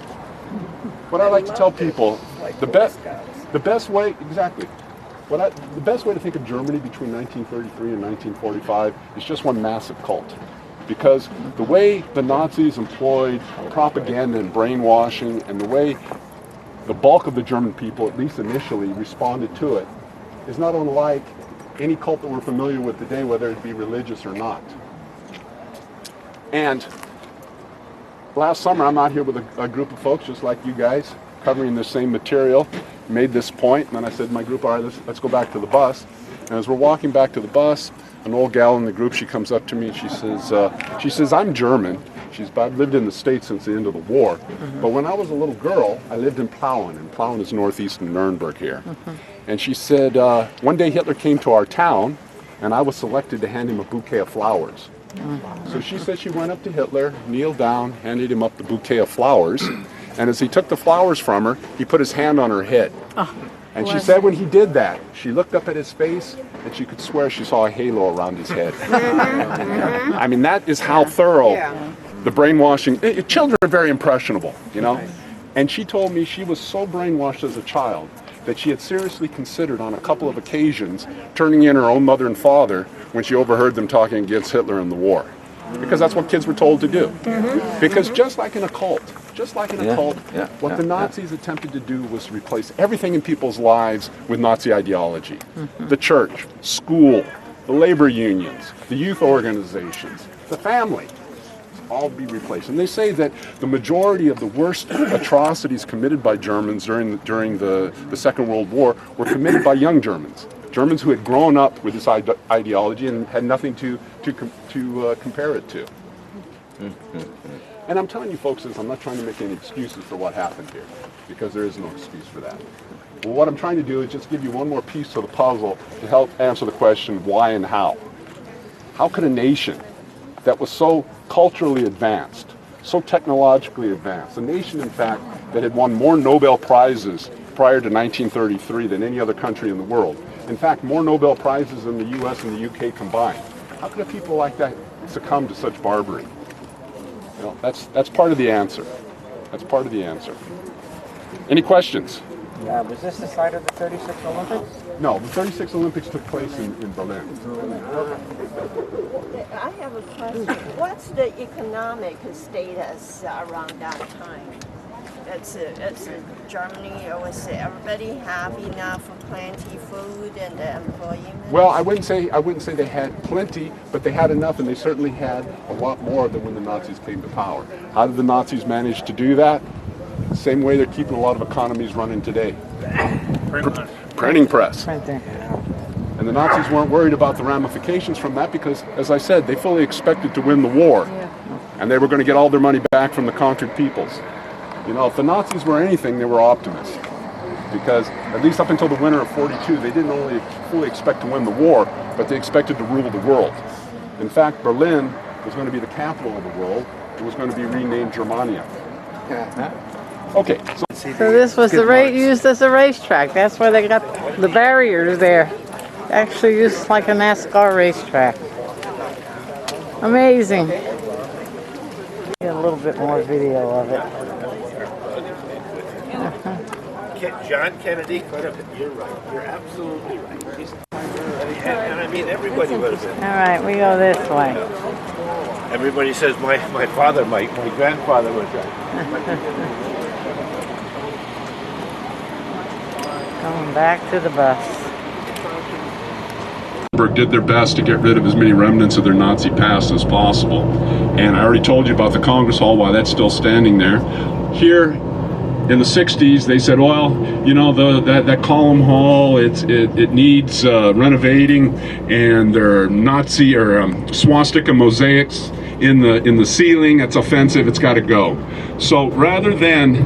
Speaker 12: What I like to tell people, the best way to think of Germany between 1933 and 1945 is just one massive cult. Because the way the Nazis employed propaganda and brainwashing, and the way the bulk of the German people, at least initially, responded to it, is not unlike any cult that we're familiar with today, whether it be religious or not. And last summer, I'm out here with a group of folks just like you guys, covering the same material, made this point, and then I said to my group, all right, let's go back to the bus. And as we're walking back to the bus, an old gal in the group, she comes up to me and she says, I'm German. I've lived in the States since the end of the war. But when I was a little girl, I lived in Plauen, and Plauen is northeastern Nuremberg here. And she said, one day Hitler came to our town, and I was selected to hand him a bouquet of flowers. So she said she went up to Hitler, kneeled down, handed him up the bouquet of flowers, and as he took the flowers from her, he put his hand on her head. And she said when he did that, she looked up at his face, and she could swear she saw a halo around his head. I mean, that is how thorough the brainwashing. Children are very impressionable, you know? And she told me she was so brainwashed as a child that she had seriously considered on a couple of occasions turning in her own mother and father when she overheard them talking against Hitler in the war. Because that's what kids were told to do. Because just like in a cult, what the Nazis attempted to do was replace everything in people's lives with Nazi ideology. The church, school, the labor unions, the youth organizations, the family. All be replaced. And they say that the majority of the worst atrocities committed by Germans during the Second World War were committed by young Germans. Germans who had grown up with this ideology and had nothing to compare it to. And I'm telling you folks this, I'm not trying to make any excuses for what happened here, because there is no excuse for that. Well, what I'm trying to do is just give you one more piece of the puzzle to help answer the question why and how. How could a nation that was so culturally advanced, so technologically advanced, a nation, in fact, that had won more Nobel Prizes prior to 1933 than any other country in the world. In fact, more Nobel Prizes than the US and the UK combined. How could a people like that succumb to such barbarity? You know, that's part of the answer. That's part of the answer. Any questions?
Speaker 3: Was this the site of the 36 Olympics?
Speaker 12: No, the 36 Olympics took place in Berlin.
Speaker 13: I have a question. What's the economic status around that time? It's Germany, or was everybody have enough plenty food and employment?
Speaker 12: Well, I wouldn't say they had plenty, but they had enough, and they certainly had a lot more than when the Nazis came to power. How did the Nazis manage to do that? Same way they're keeping a lot of economies running today. Printing press. And the Nazis weren't worried about the ramifications from that because, as I said, they fully expected to win the war. And they were going to get all their money back from the conquered peoples. You know, if the Nazis were anything, they were optimists. Because at least up until the winter of '42, they didn't only fully expect to win the war, but they expected to rule the world. In fact, Berlin was going to be the capital of the world. It was going to be renamed Germania. Okay.
Speaker 3: So this was used as a racetrack. That's where they got the barriers there. Actually used like a NASCAR racetrack. Amazing. Get a little bit more video of it.
Speaker 11: John Kennedy, you're right. You're absolutely right. And I mean, everybody would have been.
Speaker 3: All right, we go this way.
Speaker 11: Everybody says my father, my grandfather was right.
Speaker 3: Going back to the bus.
Speaker 10: Did their best to get rid of as many remnants of their Nazi past as possible. And I already told you about the Congress Hall, why that's still standing there. Here in the 60s, they said, well, you know, that column hall, it needs renovating, and there are Nazi or swastika mosaics in the ceiling. That's offensive. It's got to go. So rather than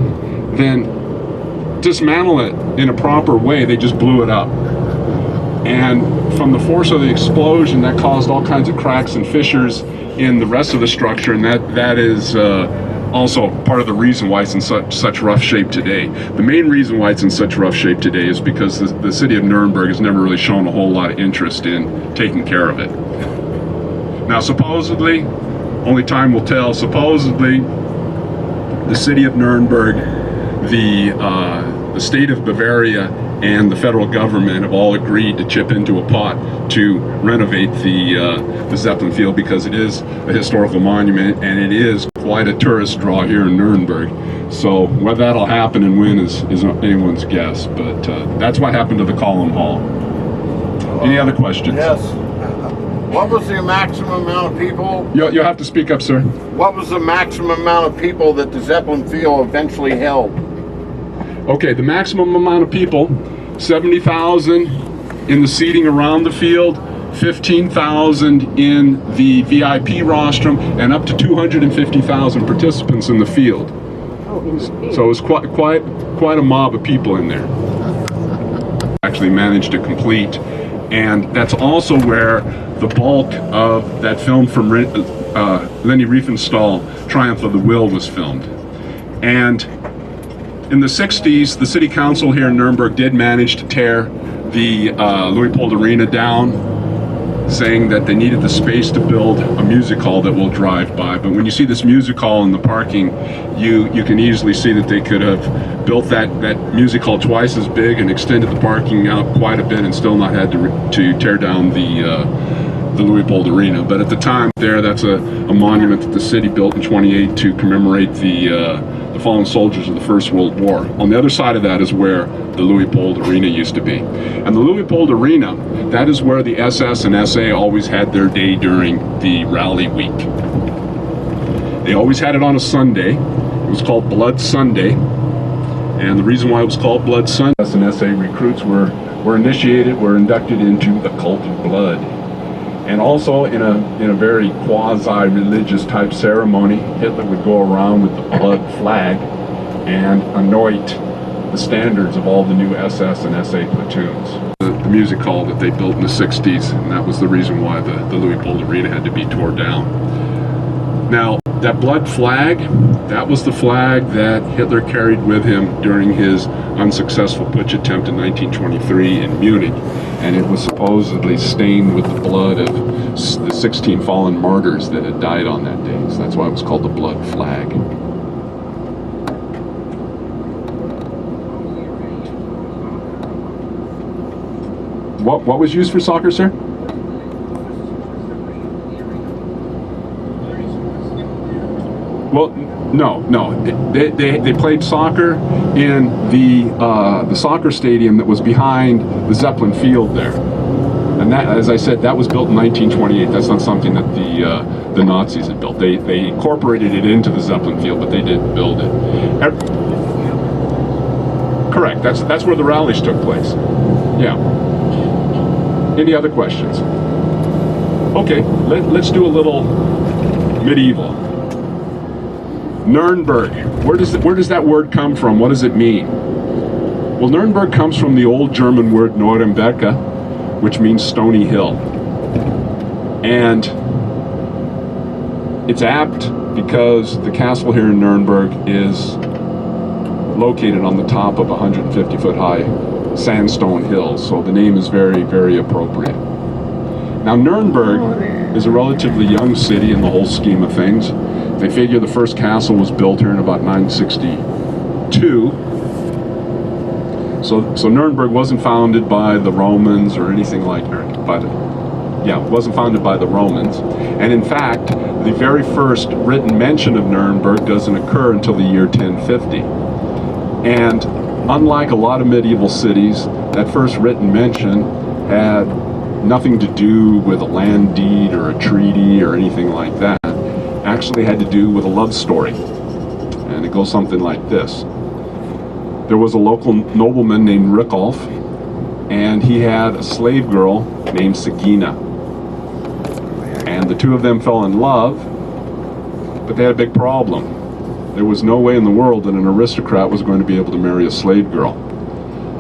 Speaker 10: dismantle it in a proper way, they just blew it up. And from the force of the explosion, that caused all kinds of cracks and fissures in the rest of the structure, and that is also part of the reason why it's in such rough shape today. The main reason why it's in such rough shape today is because the city of Nuremberg has never really shown a whole lot of interest in taking care of it. Now, supposedly, only time will tell, supposedly the city of Nuremberg, the state of Bavaria, and the federal government have all agreed to chip into a pot to renovate the Zeppelin Field, because it is a historical monument and it is quite a tourist draw here in Nuremberg. So whether that'll happen and when is anyone's guess, but that's what happened to the Column Hall. Any other questions?
Speaker 8: Yes. What was the maximum amount of people?
Speaker 10: You'll have to speak up, sir.
Speaker 8: What was the maximum amount of people that the Zeppelin Field eventually held?
Speaker 10: Okay, the maximum amount of people, 70,000 in the seating around the field, 15,000 in the VIP rostrum, and up to 250,000 participants in the field. So it was quite a mob of people in there. Actually managed to complete, and that's also where the bulk of that film from Leni Riefenstahl, Triumph of the Will, was filmed. And in the 60s, the city council here in Nuremberg did manage to tear the Luitpold Arena down, saying that they needed the space to build a music hall that will drive by. But when you see this music hall in the parking, you can easily see that they could have built that music hall twice as big and extended the parking out quite a bit and still not had to tear down the Luitpold Arena. But at the time there, that's a monument that the city built in 28 to commemorate the fallen soldiers of the First World War. On the other side of that is where the Luitpold Arena used to be. And the Luitpold Arena, that is where the SS and SA always had their day during the rally week. They always had it on a Sunday. It was called Blood Sunday. And the reason why it was called Blood Sunday, SS and SA recruits were initiated, were inducted into the cult of blood. And also in a very quasi-religious type ceremony, Hitler would go around with the blood flag and anoint the standards of all the new SS and SA platoons. The music hall that they built in the 60s, and that was the reason why the Luitpold Arena had to be torn down. Now, that blood flag, that was the flag that Hitler carried with him during his unsuccessful putsch attempt in 1923 in Munich. And it was supposedly stained with the blood of the 16 fallen martyrs that had died on that day. So that's why it was called the blood flag. What was used for soccer, sir? Well, no. They played soccer in the soccer stadium that was behind the Zeppelin field there. And that, as I said, that was built in 1928. That's not something that the Nazis had built. They incorporated it into the Zeppelin field, but they didn't build it. Correct. That's where the rallies took place. Yeah. Any other questions? Okay, let's do a little medieval. Nuremberg. Where does that word come from? What does it mean? Well, Nuremberg comes from the old German word Nuremberg, which means stony hill. And it's apt because the castle here in Nuremberg is located on the top of a 150-foot high sandstone hill, so the name is very, very appropriate. Now, Nuremberg is a relatively young city in the whole scheme of things. They figure the first castle was built here in about 962. So Nuremberg wasn't founded by the Romans or anything like that. But yeah, it wasn't founded by the Romans. And in fact, the very first written mention of Nuremberg doesn't occur until the year 1050. And unlike a lot of medieval cities, that first written mention had nothing to do with a land deed or a treaty or anything like that. Actually had to do with a love story. And it goes something like this. There was a local nobleman named Rickolf, and he had a slave girl named Sagina. And the two of them fell in love, but they had a big problem. There was no way in the world that an aristocrat was going to be able to marry a slave girl.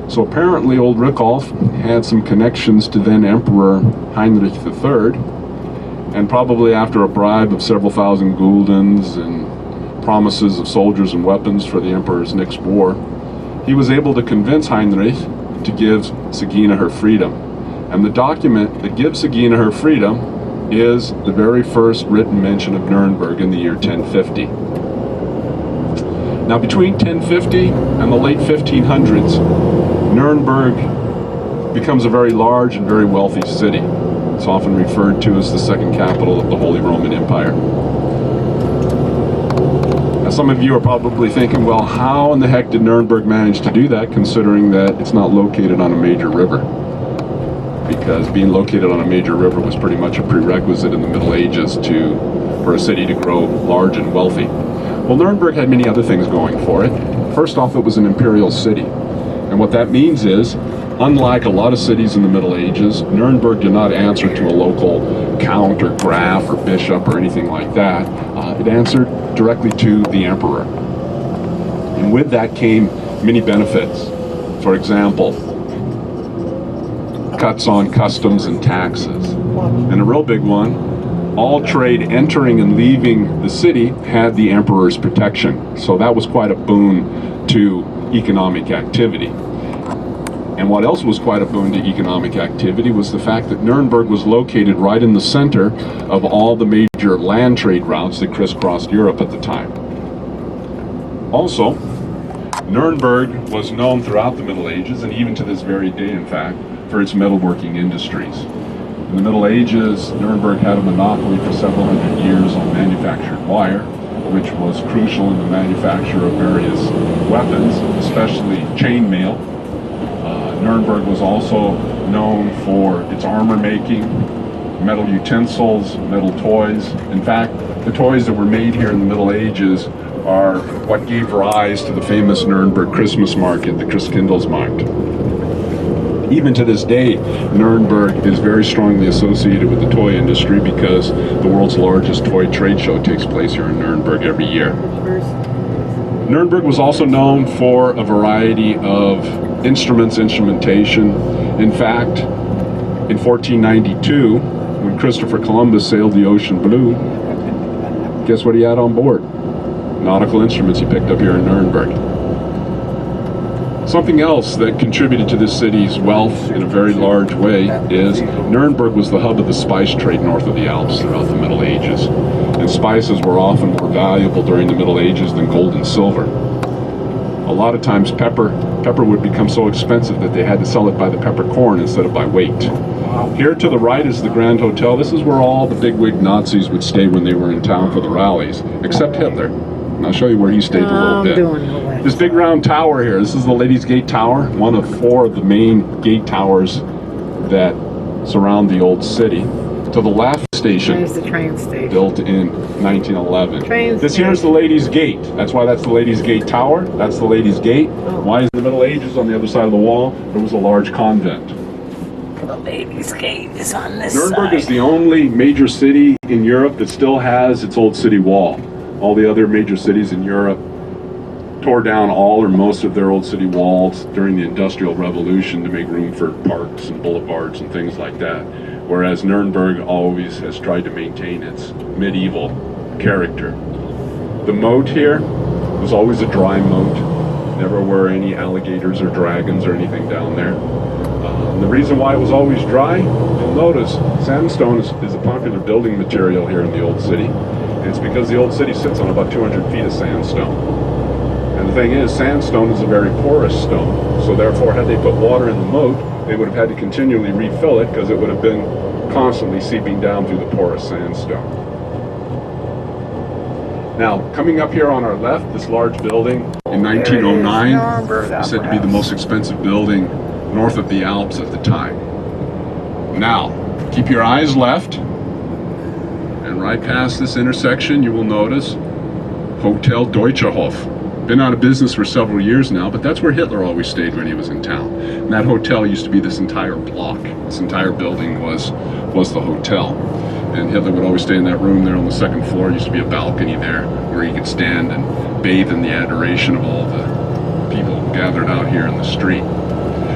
Speaker 10: So apparently old Rickolf had some connections to then Emperor Heinrich III, and probably after a bribe of several thousand guldens and promises of soldiers and weapons for the emperor's next war, he was able to convince Heinrich to give Sagina her freedom. And the document that gives Sagina her freedom is the very first written mention of Nuremberg in the year 1050. Now, between 1050 and the late 1500s, Nuremberg becomes a very large and very wealthy city. It's often referred to as the second capital of the Holy Roman Empire. Now, some of you are probably thinking, well, how in the heck did Nuremberg manage to do that, considering that it's not located on a major river? Because being located on a major river was pretty much a prerequisite in the Middle Ages for a city to grow large and wealthy. Well, Nuremberg had many other things going for it. First off, it was an imperial city. And what that means is, unlike a lot of cities in the Middle Ages, Nuremberg did not answer to a local count or graf or bishop or anything like that. It answered directly to the emperor. And with that came many benefits. For example, cuts on customs and taxes. And a real big one, all trade entering and leaving the city had the emperor's protection. So that was quite a boon to economic activity. And what else was quite a boon to economic activity was the fact that Nuremberg was located right in the center of all the major land trade routes that crisscrossed Europe at the time. Also, Nuremberg was known throughout the Middle Ages, and even to this very day, in fact, for its metalworking industries. In the Middle Ages, Nuremberg had a monopoly for several hundred years on manufactured wire, which was crucial in the manufacture of various weapons, especially chainmail. Nuremberg was also known for its armor making, metal utensils, metal toys. In fact, the toys that were made here in the Middle Ages are what gave rise to the famous Nuremberg Christmas market, the Christkindlesmarkt. Even to this day, Nuremberg is very strongly associated with the toy industry because the world's largest toy trade show takes place here in Nuremberg every year. Nuremberg was also known for a variety of instrumentation. In fact, in 1492, when Christopher Columbus sailed the ocean blue, guess what he had on board? Nautical instruments he picked up here in Nuremberg. Something else that contributed to this city's wealth in a very large way is Nuremberg was the hub of the spice trade north of the Alps throughout the Middle Ages. And spices were often more valuable during the Middle Ages than gold and silver. A lot of times pepper would become so expensive that they had to sell it by the peppercorn instead of by weight. Here to the right is the Grand Hotel. This is where all the bigwig Nazis would stay when they were in town for the rallies, except Hitler. And I'll show you where he stayed a little bit. This big round tower here, this is the Ladies' Gate Tower, one of 4 of the main gate towers that surround the old city. To the left station,
Speaker 3: There's the train station.
Speaker 10: built in 1911.
Speaker 3: Train
Speaker 10: This here is the Ladies' Gate. That's why that's the Ladies' Gate Tower. That's the Ladies' Gate. Why is in the Middle Ages on the other side of the wall, there was a large convent.
Speaker 3: The Ladies' Gate is on this
Speaker 10: Nuremberg
Speaker 3: side.
Speaker 10: is the only major city in Europe that still has its old city wall. All the other major cities in Europe tore down all or most of their old city walls during the Industrial Revolution to make room for parks and boulevards and things like that. Whereas Nuremberg always has tried to maintain its medieval character. The moat here was always a dry moat. Never were any alligators or dragons or anything down there. The reason why it was always dry, you'll notice sandstone is a popular building material here in the Old City. And it's because the Old City sits on about 200 feet of sandstone. And the thing is, sandstone is a very porous stone. So therefore, had they put water in the moat, they would have had to continually refill it because it would have been constantly seeping down through the porous sandstone. Now, coming up here on our left, this large building in 1909 is said to be the most expensive building north of the Alps at the time. Now, keep your eyes left, and right past this intersection, you will notice Hotel Deutscherhof. Been out of business for several years now, but that's where Hitler always stayed when he was in town. And that hotel used to be this entire block. This entire building was the hotel. And Hitler would always stay in that room there on the second floor. Used to be a balcony there where he could stand and bathe in the adoration of all the people gathered out here in the street.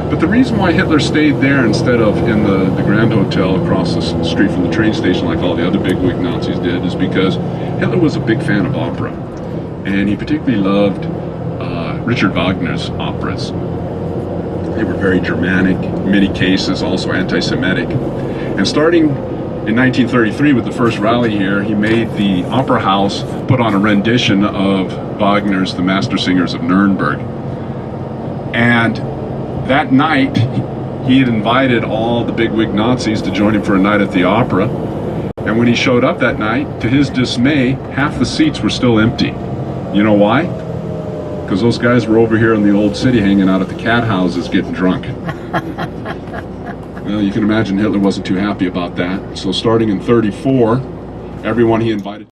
Speaker 10: But the reason why Hitler stayed there instead of in the Grand Hotel across the street from the train station like all the other bigwig Nazis did is because Hitler was a big fan of opera. And he particularly loved Richard Wagner's operas. They were very Germanic, in many cases also anti-Semitic. And starting in 1933 with the first rally here, he made the Opera House put on a rendition of Wagner's The Master Singers of Nuremberg. And that night, he had invited all the bigwig Nazis to join him for a night at the opera. And when he showed up that night, to his dismay, half the seats were still empty. You know why? Because those guys were over here in the Old City hanging out at the cat houses getting drunk. Well, you can imagine Hitler wasn't too happy about that. So starting in 34, everyone he invited